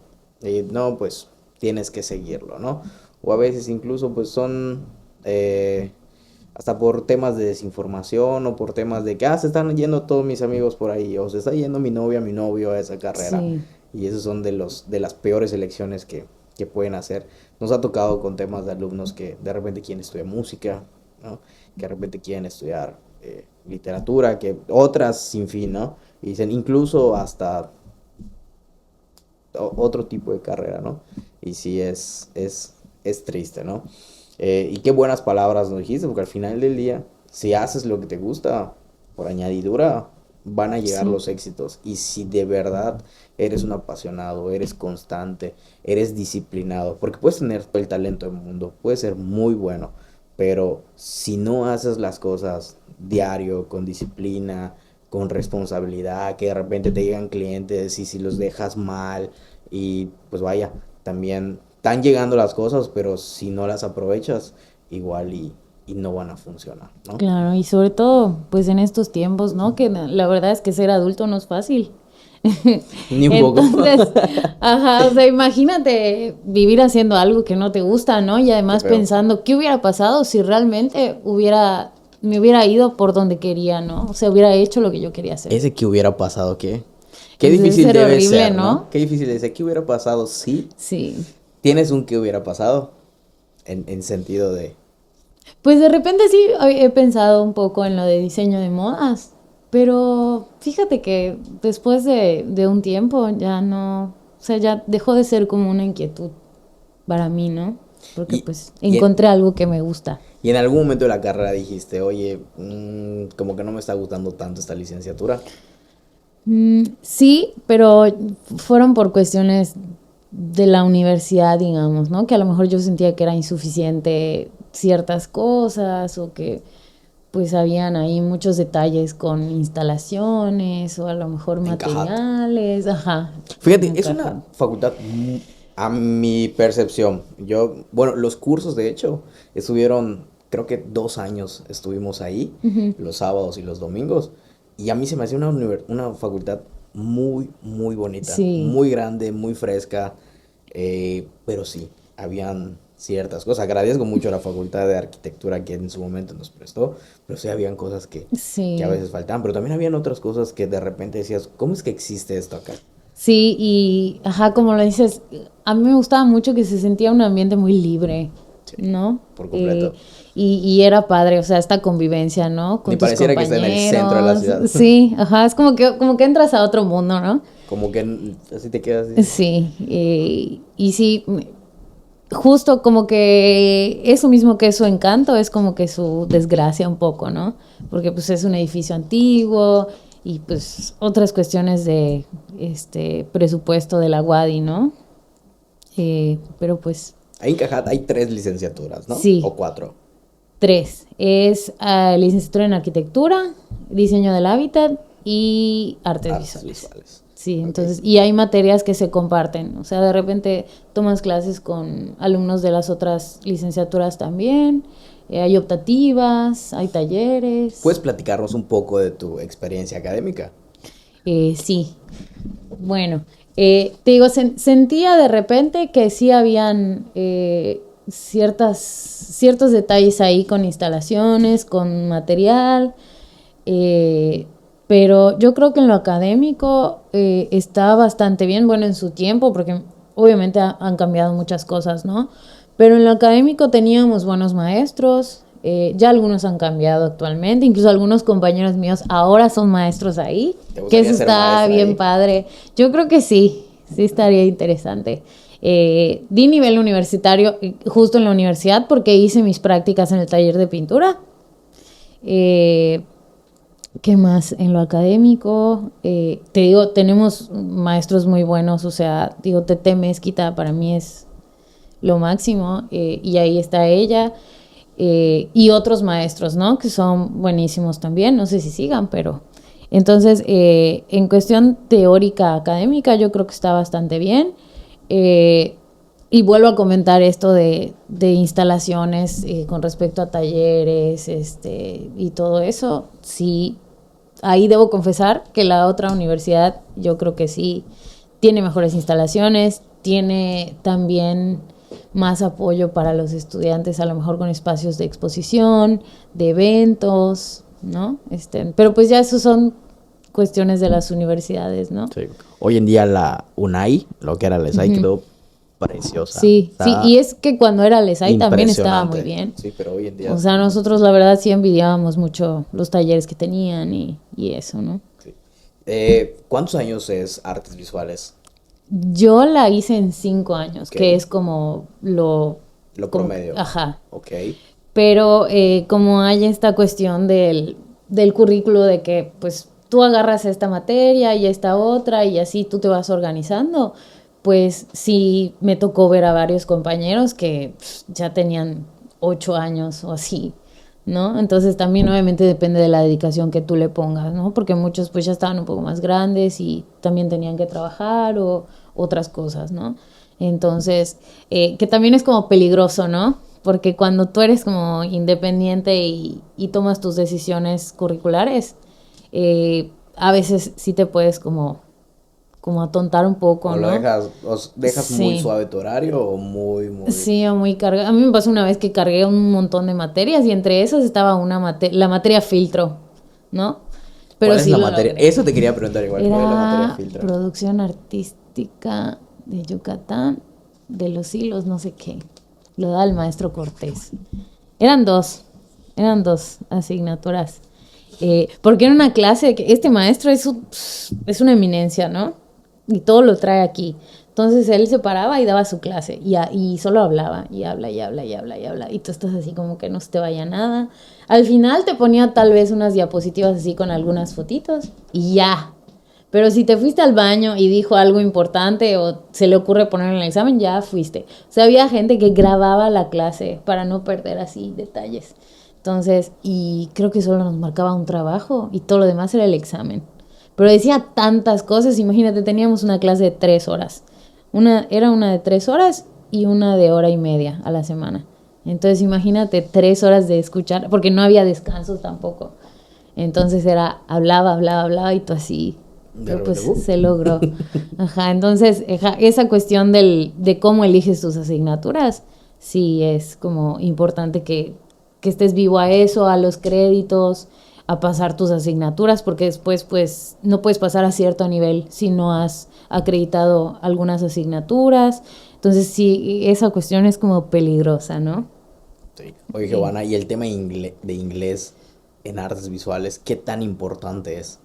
Y no, pues tienes que seguirlo, ¿no? O a veces incluso pues son hasta por temas de desinformación o por temas de que, se están yendo todos mis amigos por ahí o se está yendo mi novia, mi novio a esa carrera. Sí, Y esos son de las peores elecciones que pueden hacer. Nos ha tocado con temas de alumnos que de repente quieren estudiar música, ¿no? Que de repente quieren estudiar literatura, que otras sin fin, ¿no? Y dicen incluso hasta otro tipo de carrera, ¿no? Y sí es triste, ¿no? Y qué buenas palabras nos dijiste, porque al final del día, si haces lo que te gusta, por añadidura, van a llegar Sí. los éxitos. Y si de verdad eres un apasionado, eres constante, eres disciplinado, porque puedes tener todo el talento del mundo, puedes ser muy bueno, pero si no haces las cosas diario, con disciplina, con responsabilidad, que de repente te llegan clientes y si los dejas mal, y pues vaya, también están llegando las cosas, pero si no las aprovechas, igual y no van a funcionar, ¿no? Claro, y sobre todo, pues en estos tiempos, ¿no? Que la verdad es que ser adulto no es fácil. Ni un poco. Entonces, ajá, o sea, imagínate vivir haciendo algo que no te gusta, ¿no? Y Qué además feo. pensando, ¿qué hubiera pasado si realmente me hubiera ido por donde quería, ¿no? O sea, hubiera hecho lo que yo quería hacer. Ese que hubiera pasado, ¿qué? Qué Debe difícil ser debe horrible, ser, ¿no? ¿no? Qué difícil es. ¿Qué hubiera pasado si Sí. tienes un qué hubiera pasado? En sentido de... Pues de repente sí he pensado un poco en lo de diseño de modas, pero fíjate que después de un tiempo ya no, o sea, ya dejó de ser como una inquietud para mí, ¿no? Porque Y, pues y, en, encontré algo que me gusta. y en algún momento de la carrera dijiste, oye, como que no me está gustando tanto esta licenciatura. Sí, pero fueron por cuestiones de la universidad, digamos, ¿no? Que a lo mejor yo sentía que era insuficiente ciertas cosas o que pues habían ahí muchos detalles con instalaciones o a lo mejor Encajat. materiales, ajá. Fíjate, es Nunca. una facultad, a mi percepción, bueno, los cursos de hecho estuvieron, creo que 2 años estuvimos ahí, Ujú. los sábados y los domingos, y a mí se me hacía una facultad muy, muy bonita, Sí, muy grande, muy fresca, pero sí, habían ciertas cosas. Agradezco mucho a la Facultad de Arquitectura que en su momento nos prestó, pero sí habían cosas que a sí. veces faltaban, pero también habían otras cosas que de repente decías, ¿cómo es que existe esto acá? Sí, y ajá, como lo dices, a mí me gustaba mucho que se sentía un ambiente muy libre, Sí, ¿no? por completo. Y era padre, o sea, esta convivencia, ¿no? Ni Con tus pareciera que está en el centro de la compañeros. ciudad. Sí, ajá, es como que entras a otro mundo, ¿no? Como que así te quedas así. Sí, y sí, justo como que eso mismo que es su encanto es como que su desgracia un poco, ¿no? Porque pues es un edificio antiguo y pues otras cuestiones de presupuesto de la UADY, ¿no? Pero pues Ahí en Cajat hay 3 licenciaturas, ¿no? sí, O 4. tres. Es licenciatura en arquitectura, diseño del hábitat y artes Artes visuales. visuales. Sí, Ok. entonces, y hay materias que se comparten, o sea, de repente tomas clases con alumnos de las otras licenciaturas también, hay optativas, hay talleres, ¿Puedes platicarnos un poco de tu experiencia académica? sí, bueno, te digo, sentía de repente que sí habían ciertos detalles ahí con instalaciones, con material, eh, pero yo creo que en lo académico está bastante bien, bueno, en su tiempo, porque obviamente han cambiado muchas cosas, ¿no? Pero en lo académico teníamos buenos maestros, ya algunos han cambiado actualmente, incluso algunos compañeros míos ahora son maestros ahí, ¿Te que gustaría eso ser está maestra bien ahí? padre. Yo creo que sí, sí estaría interesante. Di nivel universitario justo en la universidad porque hice mis prácticas en el taller de pintura. Eh, ¿Qué más? En lo académico, te digo, tenemos maestros muy buenos, o sea, digo, Tete Mezquita para mí es lo máximo, y ahí está ella, y otros maestros, ¿no? Que son buenísimos también, no sé si sigan, pero... Entonces, en cuestión teórica académica, yo creo que está bastante bien. Eh, y vuelvo a comentar esto de instalaciones con respecto a talleres y todo eso. Sí, ahí debo confesar que la otra universidad yo creo que sí tiene mejores instalaciones, tiene también más apoyo para los estudiantes, a lo mejor con espacios de exposición, de eventos, ¿no? Pero pues ya eso son cuestiones de las universidades, ¿no? Sí. Hoy en día la UNAI, lo que era la SAI, Ujú. quedó preciosa. Sí, sí, Está y es que cuando era Lesai también estaba impresionante. muy bien. Sí, pero hoy en día... O sea, nosotros la verdad sí envidiábamos mucho los talleres que tenían y eso, ¿no? Sí. ¿Cuántos años es artes visuales? Yo la hice en 5 años, Ok. que es como Lo como- promedio. ajá. Ok. Pero como hay esta cuestión del currículo de que pues tú agarras esta materia y esta otra y así tú te vas organizando, pues sí me tocó ver a varios compañeros que ya tenían 8 años o así, ¿no? Entonces también obviamente depende de la dedicación que tú le pongas, ¿no? Porque muchos pues ya estaban un poco más grandes y también tenían que trabajar o otras cosas, ¿no? Entonces, que también es como peligroso, ¿no? Porque cuando tú eres como independiente y tomas tus decisiones curriculares, a veces sí te puedes como atontar un poco, ¿O lo ¿no? dejas muy Sí. suave tu horario o muy... Sí, o muy cargado. A mí me pasó una vez que cargué un montón de materias y entre esas estaba la materia filtro, ¿no? Pero ¿Cuál es sí la lo materia? logré. Eso te quería preguntar igual. ¿Cuál es la materia Era filtro? producción artística de Yucatán, de los hilos, no sé qué. Lo da el maestro Cortés. Eran dos asignaturas. Porque era una clase que este maestro es una eminencia, ¿no? Y todo lo trae aquí. Entonces él se paraba y daba su clase y solo hablaba y habla y habla y habla y habla. Y tú estás así como que no se te vaya nada. Al final te ponía tal vez unas diapositivas así con algunas fotitos y ya. Pero si te fuiste al baño y dijo algo importante o se le ocurre poner en el examen, ya fuiste. O sea, había gente que grababa la clase para no perder así detalles. Entonces, y creo que solo nos marcaba un trabajo y todo lo demás era el examen. Pero decía tantas cosas, imagínate, teníamos una clase de 3 horas. Era una de 3 horas y una de hora y media a la semana. Entonces, imagínate 3 horas de escuchar, porque no había descansos tampoco. Entonces era, hablaba y tú así. De Pero pues repente, se logró. Ajá, entonces esa cuestión de cómo eliges tus asignaturas, sí es como importante que estés vivo a eso, a los créditos, a pasar tus asignaturas, porque después pues no puedes pasar a cierto nivel si no has acreditado algunas asignaturas. Entonces sí, esa cuestión es como peligrosa, ¿no? sí. Oye, Sí. Giovanna, ¿y el tema de inglés en artes visuales, qué tan importante es?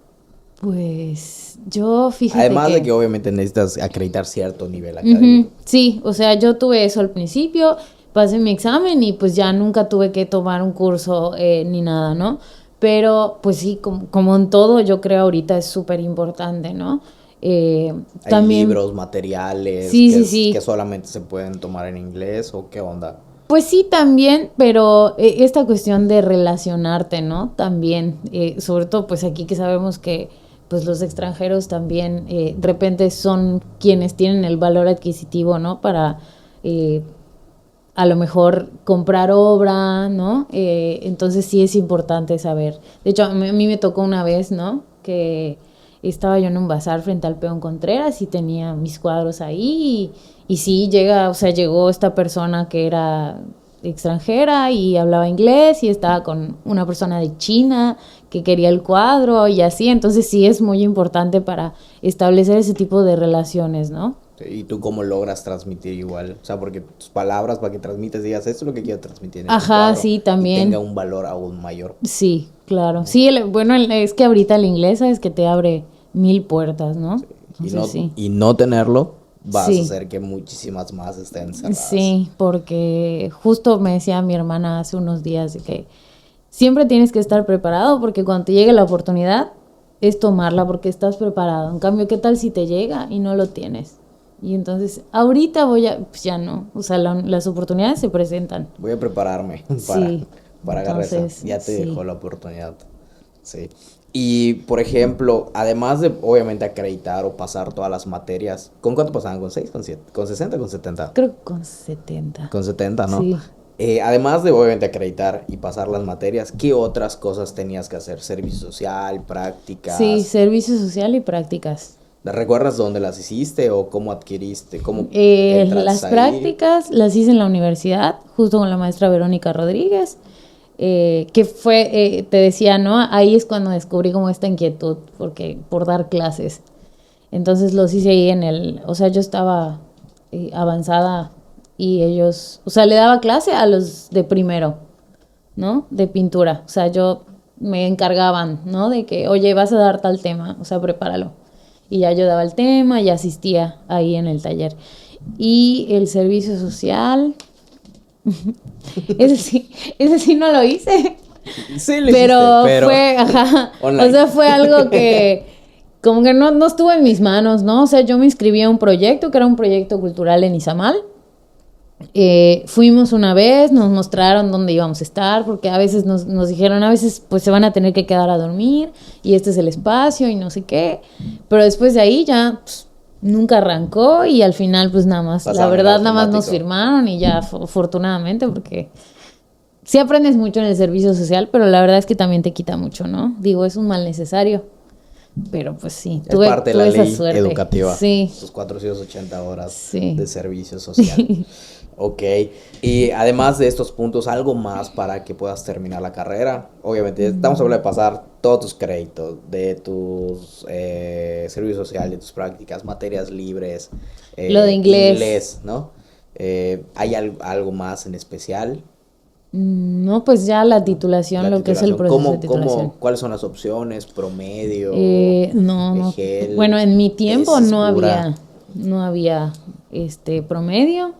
Pues yo fíjate Además de que... que obviamente necesitas acreditar cierto nivel Ujú, académico. sí, o sea, yo tuve eso al principio, pasé mi examen y pues ya nunca tuve que tomar un curso ni nada, ¿no? Pero pues sí, como en todo, yo creo ahorita es súper importante, ¿no? Eh, ¿Hay también, libros, materiales sí, sí, que sí, solamente se pueden tomar en inglés o qué onda? pues sí, también, pero esta cuestión de relacionarte, ¿no? También, sobre todo pues aquí que sabemos que pues los extranjeros también de repente son quienes tienen el valor adquisitivo, ¿no? Para eh, a lo mejor comprar obra, ¿no? Entonces sí es importante saber. De hecho, a mí me tocó una vez, ¿no? Que estaba yo en un bazar frente al Peón Contreras y tenía mis cuadros ahí y sí o sea, llegó esta persona que era extranjera y hablaba inglés y estaba con una persona de China que quería el cuadro y así, entonces sí es muy importante para establecer ese tipo de relaciones, ¿no? Sí, ¿y tú cómo logras transmitir igual? O sea, porque tus palabras para que transmites digas esto es lo que quiero transmitir en este Ajá, cuadro sí, y tenga también. un valor aún mayor. Sí, claro. Sí, bueno, es que ahorita el inglés es que te abre 1000 puertas, ¿no? Entonces sí. Y no tenerlo vas a Sí, hacer que muchísimas más estén cerradas. sí, porque justo me decía mi hermana hace unos días de que siempre tienes que estar preparado porque cuando te llegue la oportunidad es tomarla porque estás preparado. En cambio, ¿qué tal si te llega y no lo tienes? Y entonces, ahorita pues ya no. O sea, las oportunidades se presentan. Voy a prepararme Sí, para agarrar esa. entonces, Ya te sí. dejó la oportunidad. Sí. Y, por ejemplo, además de obviamente acreditar o pasar todas las materias, ¿con cuánto pasaban? ¿Con 6? ¿Con 7? ¿Con 60? ¿Con 70? Creo que con 70. Con 70, ¿no? Sí. Además de obviamente acreditar y pasar las materias, ¿qué otras cosas tenías que hacer? Servicio social, Sí, prácticas. servicio social y prácticas. ¿Recuerdas dónde las hiciste o cómo adquiriste? ¿Cómo entras Las ahí? prácticas las hice en la universidad, justo con la maestra Verónica Rodríguez, que fue, te decía, ¿no? Ahí es cuando descubrí como esta inquietud, por dar clases. Entonces los hice ahí o sea, yo estaba avanzada y ellos, o sea, le daba clase a los de primero, ¿no? De pintura. O sea, yo me encargaban, ¿no? De que, oye, vas a dar tal tema, o sea, prepáralo. Y ya yo daba el tema y asistía ahí en el taller. Y el servicio social, ese sí no lo hice. Sí, lo Pero, hiciste, pero fue, ajá, online. o sea, fue algo que como que no estuvo en mis manos, ¿no? O sea, yo me inscribí a un proyecto que era un proyecto cultural en Izamal. Fuimos una vez, nos mostraron dónde íbamos a estar, porque a veces nos dijeron, a veces pues se van a tener que quedar a dormir y este es el espacio y no sé qué, pero después de ahí ya pues, nunca arrancó y al final pues nada más, la verdad nada más nos firmaron y ya afortunadamente porque sí aprendes mucho en el servicio social, pero la verdad es que también te quita mucho, ¿no? Digo, es un mal necesario, pero pues sí, es parte de la esa ley suerte. educativa. Sí. Sus 480 horas Sí. de servicio social. Ok, y además de estos puntos, algo más para que puedas terminar la carrera. Obviamente, estamos hablando de pasar todos tus créditos, de tus servicio social, de tus prácticas, materias libres, Lo de inglés. ¿no? ¿Hay algo más en especial? No, pues ya la titulación, lo que es el proceso de titulación. ¿Cuáles son las opciones? ¿Promedio? No. EGEL, Bueno, en mi tiempo tesis no pura. había promedio.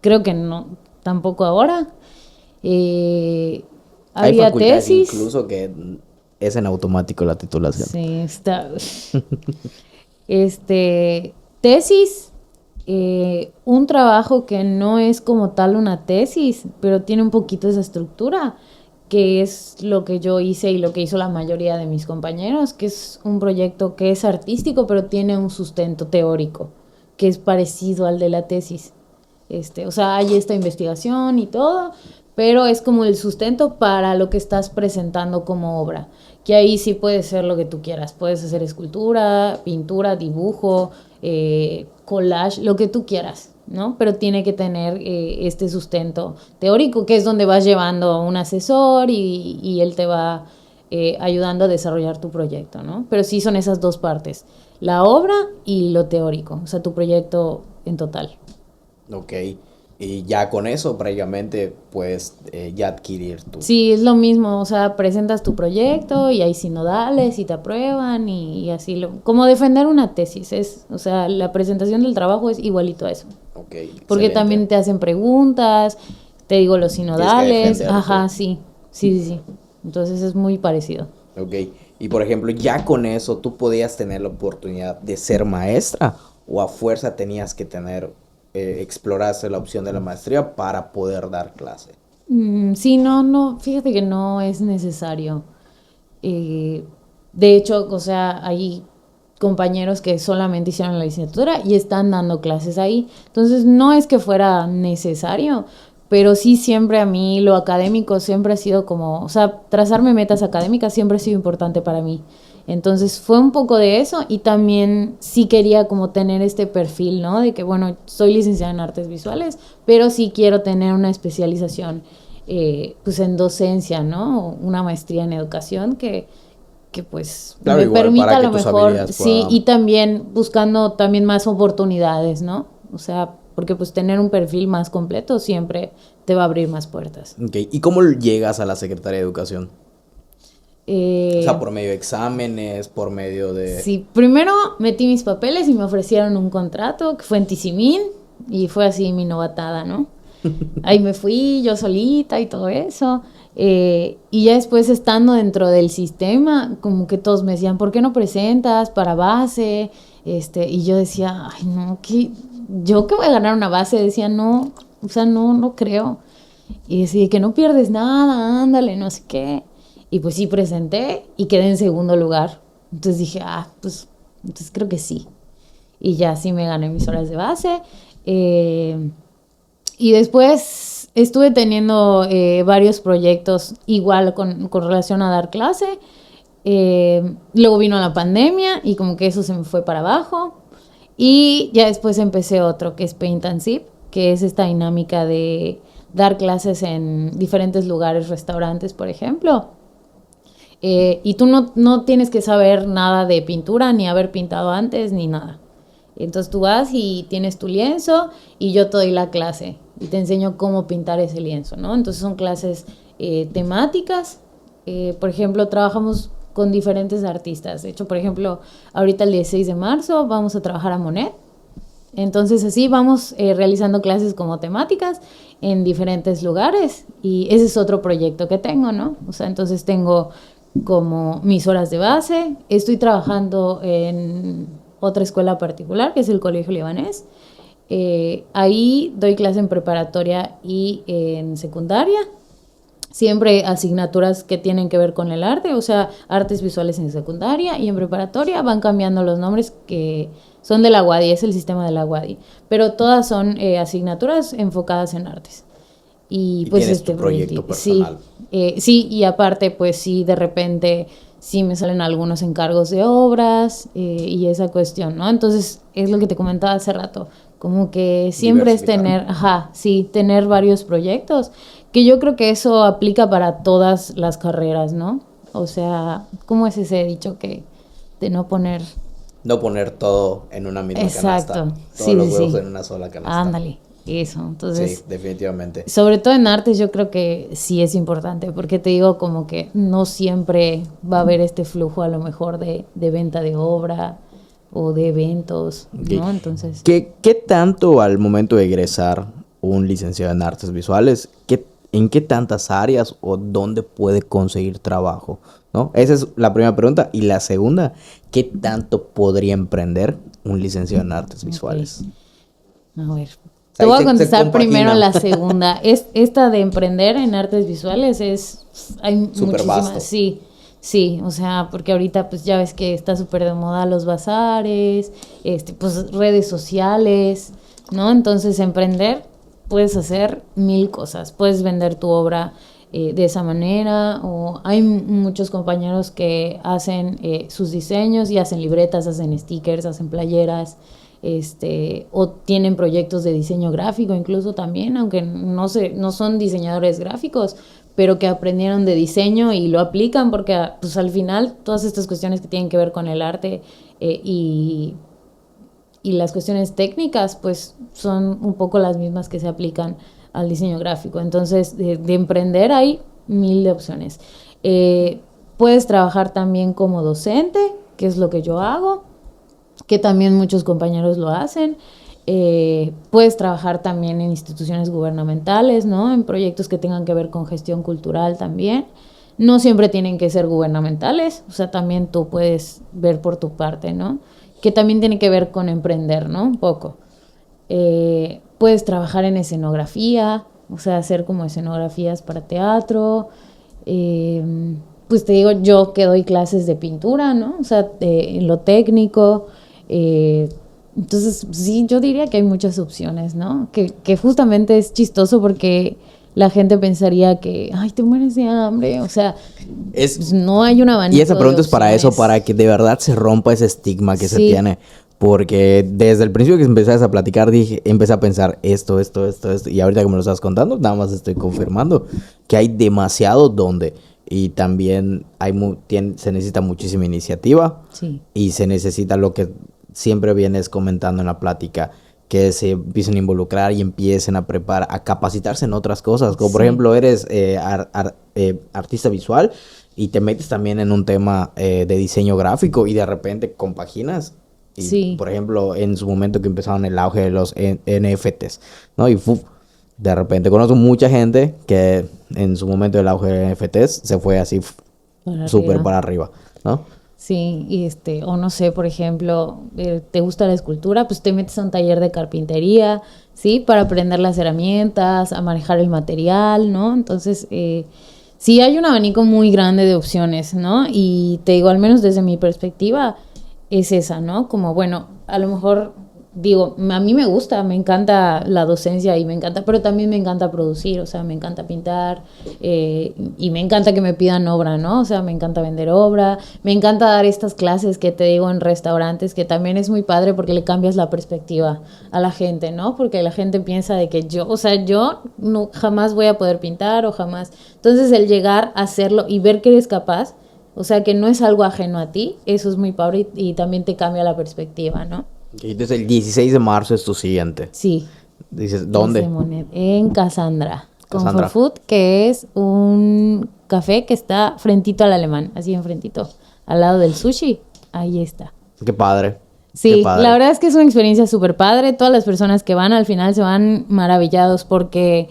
Creo que no, tampoco ahora. Hay Había facultades tesis. incluso que es en automático la titulación. Sí, está. Tesis, un trabajo que no es como tal una tesis, pero tiene un poquito esa estructura, que es lo que yo hice y lo que hizo la mayoría de mis compañeros, que es un proyecto que es artístico, pero tiene un sustento teórico, que es parecido al de la tesis. O sea, hay esta investigación y todo, pero es como el sustento para lo que estás presentando como obra. Que ahí sí puede ser lo que tú quieras. Puedes hacer escultura, pintura, dibujo, collage, lo que tú quieras, ¿no? Pero tiene que tener este sustento teórico, que es donde vas llevando a un asesor y él te va ayudando a desarrollar tu proyecto, ¿no? Pero sí son esas dos partes, la obra y lo teórico, o sea, tu proyecto en total. Ok, y ya con eso prácticamente puedes ya adquirir tu... Sí, es lo mismo, o sea, presentas tu proyecto y hay sinodales y te aprueban y así, como defender una tesis, o sea, la presentación del trabajo es igualito a eso. Ok, Porque excelente. también te hacen preguntas, te digo los sinodales, ajá, sí. Entonces es muy parecido. Ok, y por ejemplo, ya con eso tú podías tener la oportunidad de ser maestra o a fuerza tenías que tener, explorarse la opción de la maestría para poder dar clase. Sí, no, fíjate que no es necesario. Eh, de hecho, o sea, hay compañeros que solamente hicieron la licenciatura y están dando clases ahí. Entonces, no es que fuera necesario, pero sí siempre a mí lo académico siempre ha sido como, o sea, trazarme metas académicas siempre ha sido importante para mí. Entonces fue un poco de eso y también sí quería como tener este perfil, ¿no? De que, bueno, soy licenciada en artes visuales, pero sí quiero tener una especialización pues en docencia, ¿no? Una maestría en educación que pues Claro, me igual, permita para a que lo tus mejor, habilidades sí, puedan... y también buscando también más oportunidades, ¿no? O sea, porque pues tener un perfil más completo siempre te va a abrir más puertas. Ok, ¿y cómo llegas a la Secretaría de Educación? O sea, Eh, por medio de exámenes, por medio de... Sí, primero metí mis papeles y me ofrecieron un contrato que fue en Tizimín y fue así mi novatada, ¿no? Ahí me fui yo solita y todo eso. Y ya después estando dentro del sistema, como que todos me decían, ¿por qué no presentas para base? Y yo decía, ay, no, ¿yo qué voy a ganar una base? Decía, no, o sea, no creo. Y decía, que no pierdes nada, ándale, no sé qué. Y pues sí presenté y quedé en segundo lugar. Entonces dije, pues entonces creo que sí. Y ya sí me gané mis horas de base. Y después estuve teniendo varios proyectos igual con relación a dar clase. Luego vino la pandemia y como que eso se me fue para abajo. Y ya después empecé otro que es Paint and Sip, que es esta dinámica de dar clases en diferentes lugares, restaurantes, por ejemplo. Y tú no tienes que saber nada de pintura, ni haber pintado antes, ni nada. Entonces tú vas y tienes tu lienzo y yo te doy la clase y te enseño cómo pintar ese lienzo, ¿no? Entonces son clases temáticas. Por ejemplo, trabajamos con diferentes artistas. De hecho, por ejemplo, ahorita el 16 de marzo vamos a trabajar a Monet. Entonces así vamos realizando clases como temáticas en diferentes lugares y ese es otro proyecto que tengo, ¿no? O sea, entonces tengo como mis horas de base, estoy trabajando en otra escuela particular que es el Colegio Libanés. Ahí doy clase en preparatoria y en secundaria. Siempre asignaturas que tienen que ver con el arte, o sea, artes visuales en secundaria y en preparatoria van cambiando los nombres que son de la UADY, es el sistema de la UADY, pero todas son asignaturas enfocadas en artes. Y pues tienes tu proyecto personal. Sí, y aparte, pues sí, de repente sí me salen algunos encargos de obras y esa cuestión, ¿no? Entonces, es lo que te comentaba hace rato, como que siempre es tener, tener varios proyectos, que yo creo que eso aplica para todas las carreras, ¿no? O sea, ¿cómo es ese dicho que de no poner... No poner todo en una misma Exacto. canasta. Todos los huevos en una sola canasta. Ándale, eso. Entonces, sí, definitivamente. Sobre todo en artes yo creo que sí es importante, porque te digo como que no siempre va a haber este flujo a lo mejor de venta de obra o de eventos, ¿no? Entonces... ¿Qué tanto al momento de egresar un licenciado en artes visuales, en qué tantas áreas o dónde puede conseguir trabajo, ¿no? Esa es la primera pregunta. Y la segunda, ¿qué tanto podría emprender un licenciado en artes visuales? A ver, te voy a contestar primero la segunda. Esta de emprender en artes visuales hay muchísimas. Vasto. Sí, o sea, porque ahorita pues ya ves que está súper de moda los bazares, pues redes sociales, ¿no? Entonces emprender, puedes hacer 1000 cosas. Puedes vender tu obra de esa manera, o hay muchos compañeros que hacen sus diseños y hacen libretas, hacen stickers, hacen playeras, o tienen proyectos de diseño gráfico incluso también, aunque no son diseñadores gráficos, pero que aprendieron de diseño y lo aplican porque pues al final todas estas cuestiones que tienen que ver con el arte y las cuestiones técnicas pues son un poco las mismas que se aplican al diseño gráfico. Entonces de emprender hay 1000 de opciones. Puedes trabajar también como docente, que es lo que yo hago, que también muchos compañeros lo hacen. Puedes trabajar también en instituciones gubernamentales, ¿no? En proyectos que tengan que ver con gestión cultural también. No siempre tienen que ser gubernamentales, o sea, también tú puedes ver por tu parte, ¿no? Que también tiene que ver con emprender, ¿no? Un poco. Puedes trabajar en escenografía, o sea, hacer como escenografías para teatro. Pues te digo, yo que doy clases de pintura, ¿no? O sea, en lo técnico. Entonces, sí, yo diría que hay muchas opciones, ¿no? Que justamente es chistoso porque la gente pensaría que, ay, te mueres de hambre, o sea, pues no hay un abanico. Y esa pregunta es para eso, para que de verdad se rompa ese estigma que se tiene. Porque desde el principio que empezaste a platicar, empecé a pensar esto, y ahorita que me lo estás contando, nada más estoy confirmando que hay demasiado donde, y también se necesita muchísima iniciativa, y se necesita lo que siempre vienes comentando en la plática, que se empiecen a involucrar y empiecen a preparar, a capacitarse en otras cosas, como por ejemplo eres artista visual y te metes también en un tema de diseño gráfico y de repente compaginas. Y, por ejemplo, en su momento que empezaron el auge de los NFTs, ¿no? Y de repente conozco mucha gente que en su momento del auge de NFTs se fue así súper para arriba, ¿no? Sí, y o no sé, por ejemplo, te gusta la escultura, pues te metes a un taller de carpintería, ¿sí? Para aprender las herramientas, a manejar el material, ¿no? Entonces, sí hay un abanico muy grande de opciones, ¿no? Y te digo, al menos desde mi perspectiva, es esa, ¿no? Como, bueno, a lo mejor, digo, a mí me encanta la docencia y me encanta, pero también me encanta producir, o sea, me encanta pintar y me encanta que me pidan obra, ¿no? O sea, me encanta vender obra, me encanta dar estas clases que te digo en restaurantes, que también es muy padre porque le cambias la perspectiva a la gente, ¿no? Porque la gente piensa de que yo no, jamás voy a poder pintar o jamás. Entonces, el llegar a hacerlo y ver que eres capaz, o sea, que no es algo ajeno a ti, eso es muy padre y también te cambia la perspectiva, ¿no? Y desde el 16 de marzo es tu siguiente. Sí. Dices, ¿dónde? En Cassandra. Cassandra. Comfort Food, que es un café que está frentito al Alemán, así enfrentito, al lado del sushi. Ahí está. Qué padre. Sí, Qué padre. la verdad es que es una experiencia súper padre. Todas las personas que van al final se van maravillados porque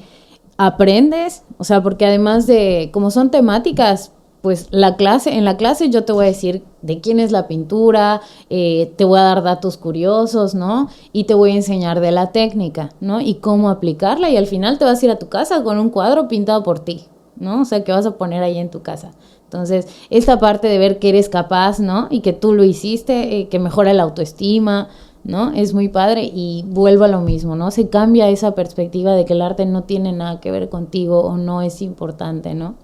aprendes, o sea, porque además de, como son temáticas, pues en la clase yo te voy a decir de quién es la pintura, te voy a dar datos curiosos, ¿no? Y te voy a enseñar de la técnica, ¿no? Y cómo aplicarla y al final te vas a ir a tu casa con un cuadro pintado por ti, ¿no? O sea, que vas a poner ahí en tu casa. Entonces, esta parte de ver que eres capaz, ¿no? Y que tú lo hiciste, que mejora la autoestima, ¿no? Es muy padre y vuelvo a lo mismo, ¿no? Se cambia esa perspectiva de que el arte no tiene nada que ver contigo o no es importante, ¿no?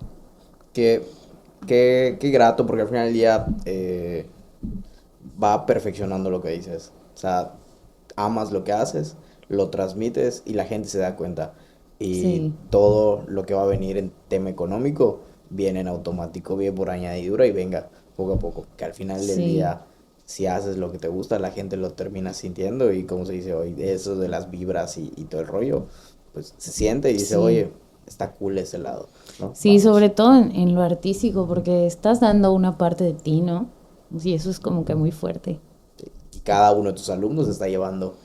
Qué grato, porque al final del día va perfeccionando lo que dices. O sea, amas lo que haces, lo transmites y la gente se da cuenta. Y Sí. todo lo que va a venir en tema económico viene en automático, viene por añadidura y venga poco a poco. Que al final del Sí. día, si haces lo que te gusta, la gente lo termina sintiendo y como se dice hoy, eso de las vibras y todo el rollo, pues se siente y dice, Sí. oye, está cool ese lado, ¿no? Sí, Vamos. sobre todo en lo artístico, porque estás dando una parte de ti, ¿no? Sí, eso es como que muy fuerte. Y cada uno de tus alumnos está llevando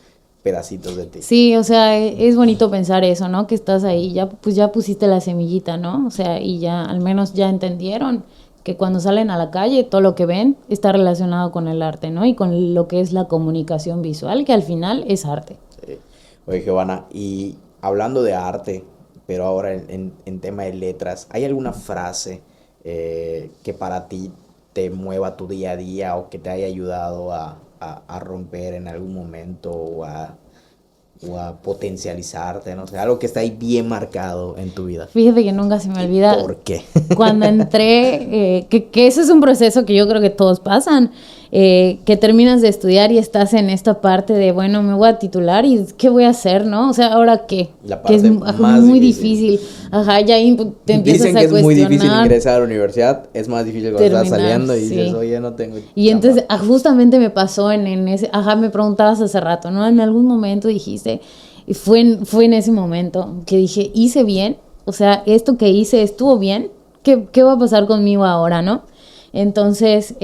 pedacitos de ti. Sí, o sea, es bonito pensar eso, ¿no? Que estás ahí, ya, pues ya pusiste la semillita, ¿no? O sea, y ya, al menos ya entendieron que cuando salen a la calle, todo lo que ven está relacionado con el arte, ¿no? Y con lo que es la comunicación visual, que al final es arte. Sí. Oye, Giovanna, y hablando de arte, pero ahora en tema de letras, ¿hay alguna frase que para ti te mueva tu día a día o que te haya ayudado a romper en algún momento o a potencializarte? No sé, algo que está ahí bien marcado en tu vida. Fíjate que nunca se me ¿Y olvida por qué? cuando entré, que ese es un proceso que yo creo que todos pasan, que terminas de estudiar y estás en esta parte de, bueno, me voy a titular y ¿qué voy a hacer, no? O sea, ¿ahora qué? La Que es parte más muy difícil. difícil. Ajá, ya ahí te empiezas Dicen a que es muy difícil cuestionar, ingresar a la universidad, es más difícil cuando estás terminar, saliendo y dices, sí. oye, no tengo Y chamba. entonces, justamente me pasó en ese, me preguntabas hace rato, ¿no? En algún momento dijiste, y fue en ese momento que dije, hice bien, o sea, esto que hice estuvo bien, ¿qué va a pasar conmigo ahora, no? Entonces,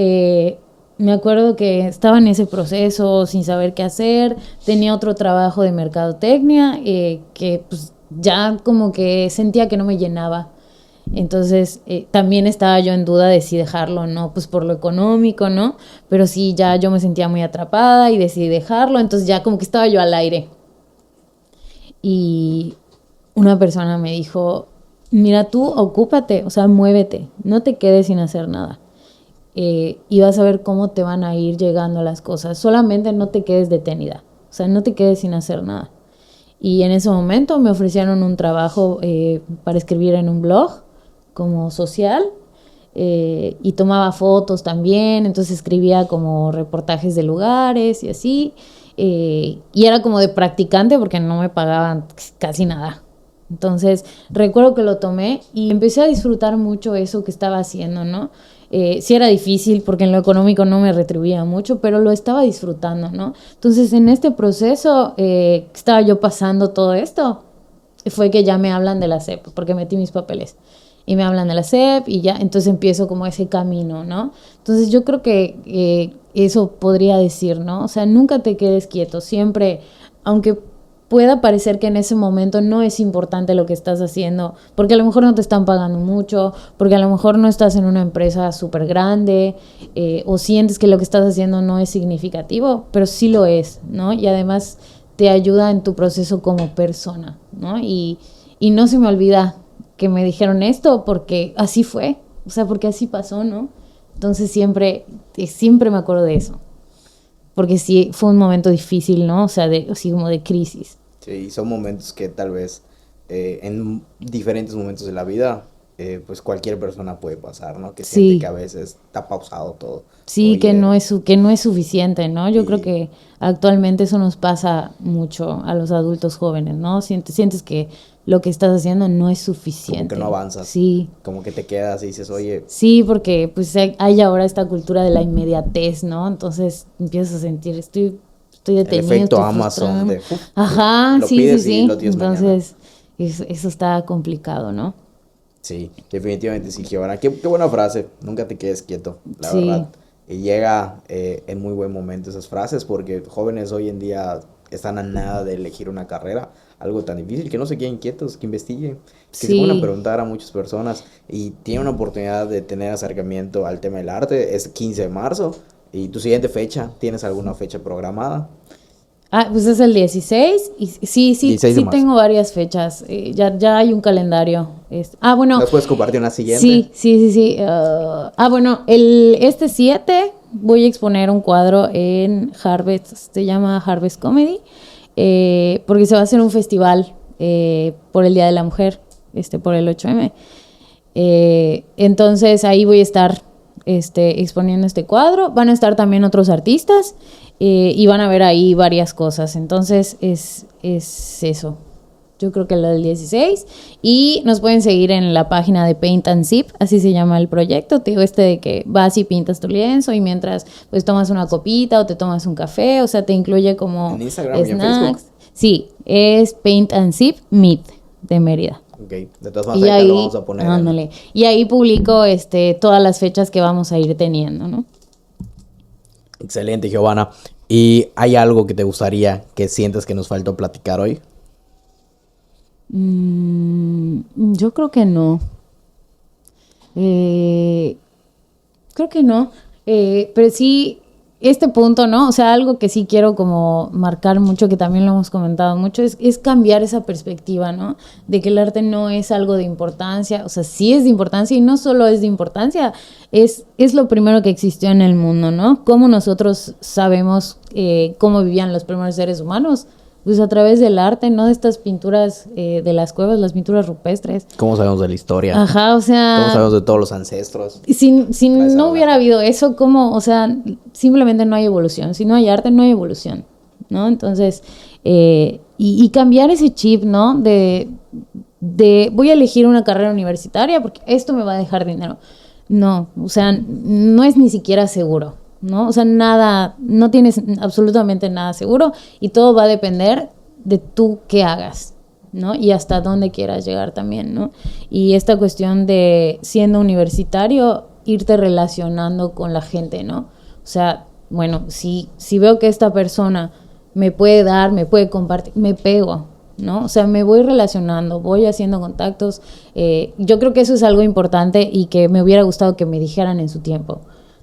me acuerdo que estaba en ese proceso sin saber qué hacer, tenía otro trabajo de mercadotecnia, que pues ya como que sentía que no me llenaba. Entonces, también estaba yo en duda de si dejarlo o no, pues por lo económico, ¿no? Pero sí, ya yo me sentía muy atrapada y decidí dejarlo, entonces ya como que estaba yo al aire. Y una persona me dijo, mira, tú ocúpate, o sea, muévete, no te quedes sin hacer nada. Y vas a ver cómo te van a ir llegando las cosas. Solamente no te quedes detenida, o sea, no te quedes sin hacer nada. Y en ese momento me ofrecieron un trabajo para escribir en un blog como social, y tomaba fotos también, entonces escribía como reportajes de lugares y así, y era como de practicante porque no me pagaban casi nada. Entonces recuerdo que lo tomé y empecé a disfrutar mucho eso que estaba haciendo, ¿no? Sí era difícil porque en lo económico no me retribuía mucho, pero lo estaba disfrutando, ¿no? Entonces en este proceso que estaba yo pasando todo esto, fue que ya me hablan de la SEP, porque metí mis papeles. Y me hablan de la SEP y ya, entonces empiezo como ese camino, ¿no? Entonces yo creo que eso podría decir, ¿no? O sea, nunca te quedes quieto, siempre, aunque pueda parecer que en ese momento no es importante lo que estás haciendo, porque a lo mejor no te están pagando mucho, porque a lo mejor no estás en una empresa súper grande, o sientes que lo que estás haciendo no es significativo, pero sí lo es, ¿no? Y además te ayuda en tu proceso como persona, ¿no? Y no se me olvida que me dijeron esto porque así fue, o sea, porque así pasó, ¿no? Entonces siempre me acuerdo de eso, porque sí fue un momento difícil, ¿no? O sea, así como de crisis. Sí, son momentos que tal vez en diferentes momentos de la vida, pues cualquier persona puede pasar, ¿no? Que siente Sí, que a veces está pausado todo. sí, Oye, que no es suficiente, ¿no? Yo creo y que actualmente eso nos pasa mucho a los adultos jóvenes, ¿no? Sientes que lo que estás haciendo no es como que no suficiente. avanzas, Sí, como que te quedas y dices, oye, sí, porque pues hay ahora esta cultura de la inmediatez, ¿no? Entonces empiezas a sentir, estoy El detenido. efecto estoy Amazon frustrado. de Ajá, lo sí, pides sí, y sí. lo tienes mañana. Entonces, eso está complicado, ¿no? Sí, definitivamente sí, Giovanna. Qué buena frase. Nunca te quedes quieto, la Sí, verdad. Y llega en muy buen momento esas frases porque jóvenes hoy en día están a nada de elegir una carrera, algo tan difícil, que no se queden quietos, que investiguen, que se pongan a sí. preguntar a muchas personas y tienen una oportunidad de tener acercamiento al tema del arte. Es 15 de marzo. ¿Y tu siguiente fecha? ¿Tienes alguna fecha programada? Ah, pues es el 16 y sí, sí, 16 de sí marzo. tengo varias fechas. Ya hay un calendario. Bueno, ¿Nos puedes compartir una siguiente? sí, sí, sí, sí. Bueno, este 7 voy a exponer un cuadro en Harvest, se llama Harvest Comedy, porque se va a hacer un festival por el Día de la Mujer, por el 8M. Entonces ahí voy a estar exponiendo este cuadro. Van a estar también otros artistas y van a ver ahí varias cosas. Entonces es eso. Yo creo que lo del 16. Y nos pueden seguir en la página de Paint and Sip, así se llama el proyecto. Te digo, de que vas y pintas tu lienzo y mientras pues tomas una copita o te tomas un café, o sea, te incluye como ¿En Instagram y en Facebook? snacks. Sí, es Paint and Sip Meet de Mérida. Ok, de todas formas Y ahí te lo ahí, vamos a poner ándale, y ahí publico todas las fechas que vamos a ir teniendo, ¿no? Excelente, Giovanna. ¿Y hay algo que te gustaría que sientas que nos faltó platicar hoy? Yo creo que no. Eh, Creo que no. Pero sí, este punto, ¿no? O sea, algo que sí quiero como marcar mucho, que también lo hemos comentado mucho, es cambiar esa perspectiva, ¿no? De que el arte no es algo de importancia, o sea, sí es de importancia y no solo es de importancia, es lo primero que existió en el mundo, ¿no? Cómo nosotros sabemos cómo vivían los primeros seres humanos. Pues a través del arte, ¿no? De estas pinturas de las cuevas, las pinturas rupestres. ¿Cómo sabemos de la historia? Ajá, o ¿Cómo sea, sabemos de todos los ancestros? si Gracias no al hubiera arte. habido eso, ¿cómo? O sea, simplemente no hay evolución. Si no hay arte, no hay evolución, ¿no? Entonces, y cambiar ese chip, ¿no? De voy a elegir una carrera universitaria porque esto me va a dejar dinero. No, o sea, no es ni siquiera seguro, ¿no? O sea, nada, no tienes absolutamente nada seguro y todo va a depender de tú qué hagas, ¿no? Y hasta dónde quieras llegar también, ¿no? Y esta cuestión de siendo universitario, irte relacionando con la gente, ¿no? O sea, bueno, si veo que esta persona me puede dar, me puede compartir, me pego, ¿no? O sea, me voy relacionando, voy haciendo contactos. Yo creo que eso es algo importante y que me hubiera gustado que me dijeran en su tiempo,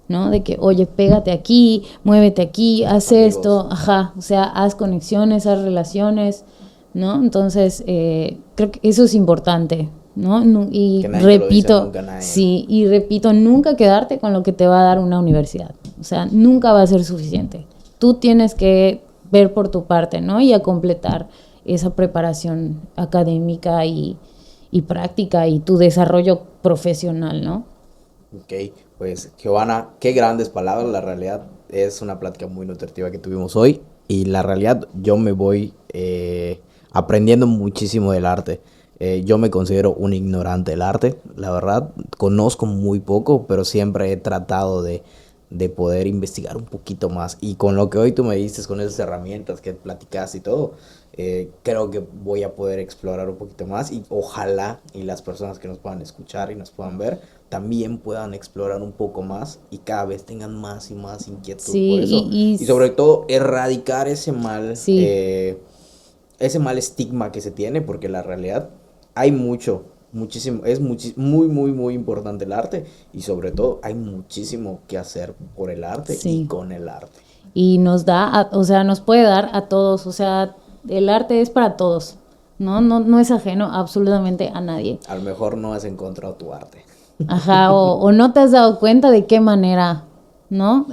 ¿no? De que, oye, pégate aquí, muévete aquí, haz Amigos. esto, ajá, o sea, haz conexiones, haz relaciones, ¿no? Entonces, creo que eso es importante, ¿no? Y Que nadie te lo dice repito, nunca, nadie. sí, y repito, nunca quedarte con lo que te va a dar una universidad, o sea, nunca va a ser suficiente. Tú tienes que ver por tu parte, ¿no? Y a completar esa preparación académica y práctica y tu desarrollo profesional, ¿no? Ok, pues Giovanna, qué grandes palabras. La realidad es una plática muy nutritiva que tuvimos hoy y la realidad yo me voy aprendiendo muchísimo del arte. Yo me considero un ignorante del arte, la verdad, conozco muy poco, pero siempre he tratado de poder investigar un poquito más. Y con lo que hoy tú me diste, con esas herramientas que platicaste y todo, creo que voy a poder explorar un poquito más y ojalá y las personas que nos puedan escuchar y nos puedan ver también puedan explorar un poco más y cada vez tengan más y más inquietud Sí, por eso. Y sobre todo erradicar sí, ese mal estigma que se tiene, porque la realidad hay muchísimo, es muy importante el arte y sobre todo hay muchísimo que hacer por el arte y sí. con el arte. Y nos da, o sea, nos puede dar a todos, o sea, el arte es para todos, ¿no? No es ajeno absolutamente a nadie. A lo mejor no has encontrado tu arte. Ajá, o no te has dado cuenta de qué manera, ¿no?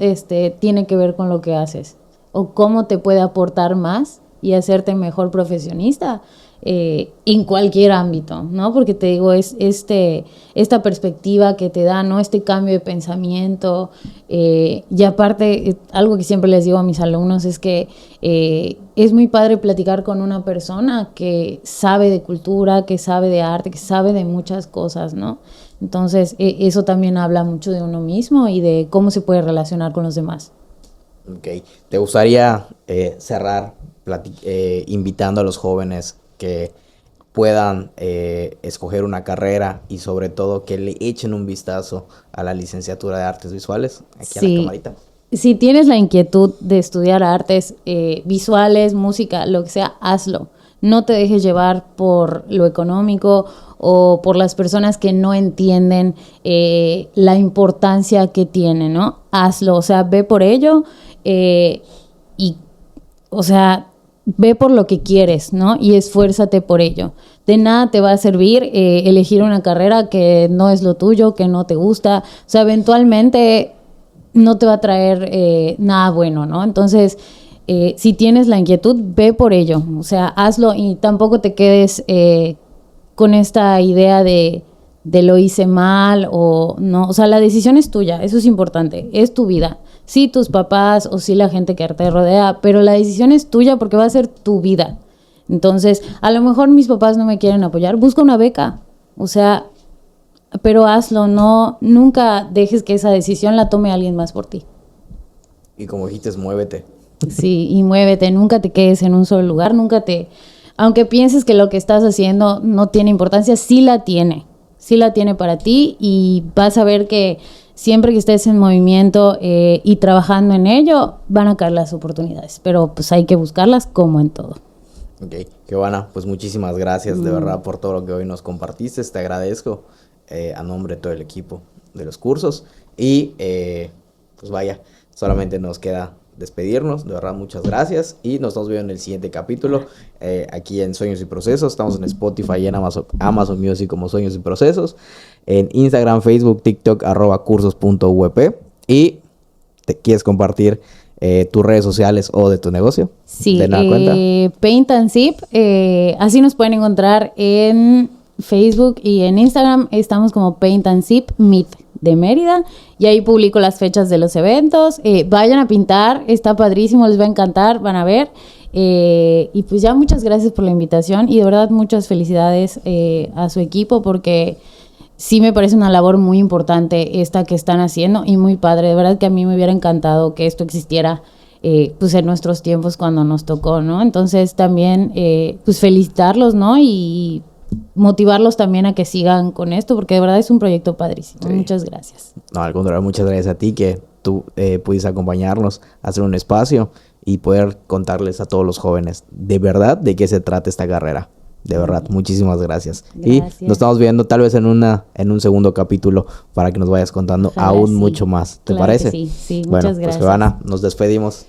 Tiene que ver con lo que haces, o cómo te puede aportar más y hacerte mejor profesionista en cualquier ámbito, ¿no? Porque te digo, es esta perspectiva que te da, ¿no? Este cambio de pensamiento. Y aparte, algo que siempre les digo a mis alumnos es que es muy padre platicar con una persona que sabe de cultura, que sabe de arte, que sabe de muchas cosas, ¿no? Entonces, eso también habla mucho de uno mismo y de cómo se puede relacionar con los demás. Ok. ¿Te gustaría cerrar invitando a los jóvenes que puedan escoger una carrera y sobre todo que le echen un vistazo a la licenciatura de artes visuales? Aquí a la Sí, camarita. si tienes la inquietud de estudiar artes visuales, música, lo que sea, hazlo. No te dejes llevar por lo económico o por las personas que no entienden la importancia que tiene, ¿no? Hazlo, o sea, ve por ello y, o sea, ve por lo que quieres, ¿no? Y esfuérzate por ello. De nada te va a servir elegir una carrera que no es lo tuyo, que no te gusta. O sea, eventualmente no te va a traer nada bueno, ¿no? Entonces, si tienes la inquietud, ve por ello, o sea, hazlo y tampoco te quedes con esta idea de lo hice mal o no, o sea, la decisión es tuya, eso es importante, es tu vida. Sí, tus papás o sí la gente que te rodea, pero la decisión es tuya porque va a ser tu vida. Entonces, a lo mejor mis papás no me quieren apoyar, busca una beca, o sea, pero hazlo, no, nunca dejes que esa decisión la tome alguien más por ti. Y como dijiste, muévete. Sí, y muévete, nunca te quedes en un solo lugar, aunque pienses que lo que estás haciendo no tiene importancia, sí la tiene para ti y vas a ver que siempre que estés en movimiento y trabajando en ello, van a caer las oportunidades, pero pues hay que buscarlas como en todo. Ok, Giovanna, pues muchísimas gracias de verdad por todo lo que hoy nos compartiste, te agradezco a nombre de todo el equipo de los cursos y pues vaya, solamente nos queda despedirnos, de verdad muchas gracias y nos estamos viendo en el siguiente capítulo aquí en Sueños y Procesos. Estamos en Spotify y en Amazon Music como Sueños y Procesos, en Instagram, Facebook, TikTok @cursos.up. Y te quieres compartir tus redes sociales o de tu negocio. Sí, de nada cuenta. Paint and Zip, así nos pueden encontrar en Facebook y en Instagram. Estamos como Paint and Zip Meet de Mérida y ahí publico las fechas de los eventos. Vayan a pintar, está padrísimo, les va a encantar, van a ver. Y pues ya muchas gracias por la invitación y de verdad muchas felicidades a su equipo porque sí me parece una labor muy importante esta que están haciendo y muy padre. De verdad que a mí me hubiera encantado que esto existiera pues en nuestros tiempos cuando nos tocó, ¿no? Entonces también pues felicitarlos, ¿no? Y motivarlos también a que sigan con esto, porque de verdad es un proyecto padrísimo. Sí. Muchas gracias. No, al contrario, muchas gracias a ti que tú pudiste acompañarnos, hacer un espacio y poder contarles a todos los jóvenes de verdad de qué se trata esta carrera. De verdad, muchísimas gracias. Y nos estamos viendo tal vez en un segundo capítulo para que nos vayas contando aún mucho más. ¿Te parece? Sí, bueno, muchas gracias. Pues Giovanna, nos despedimos.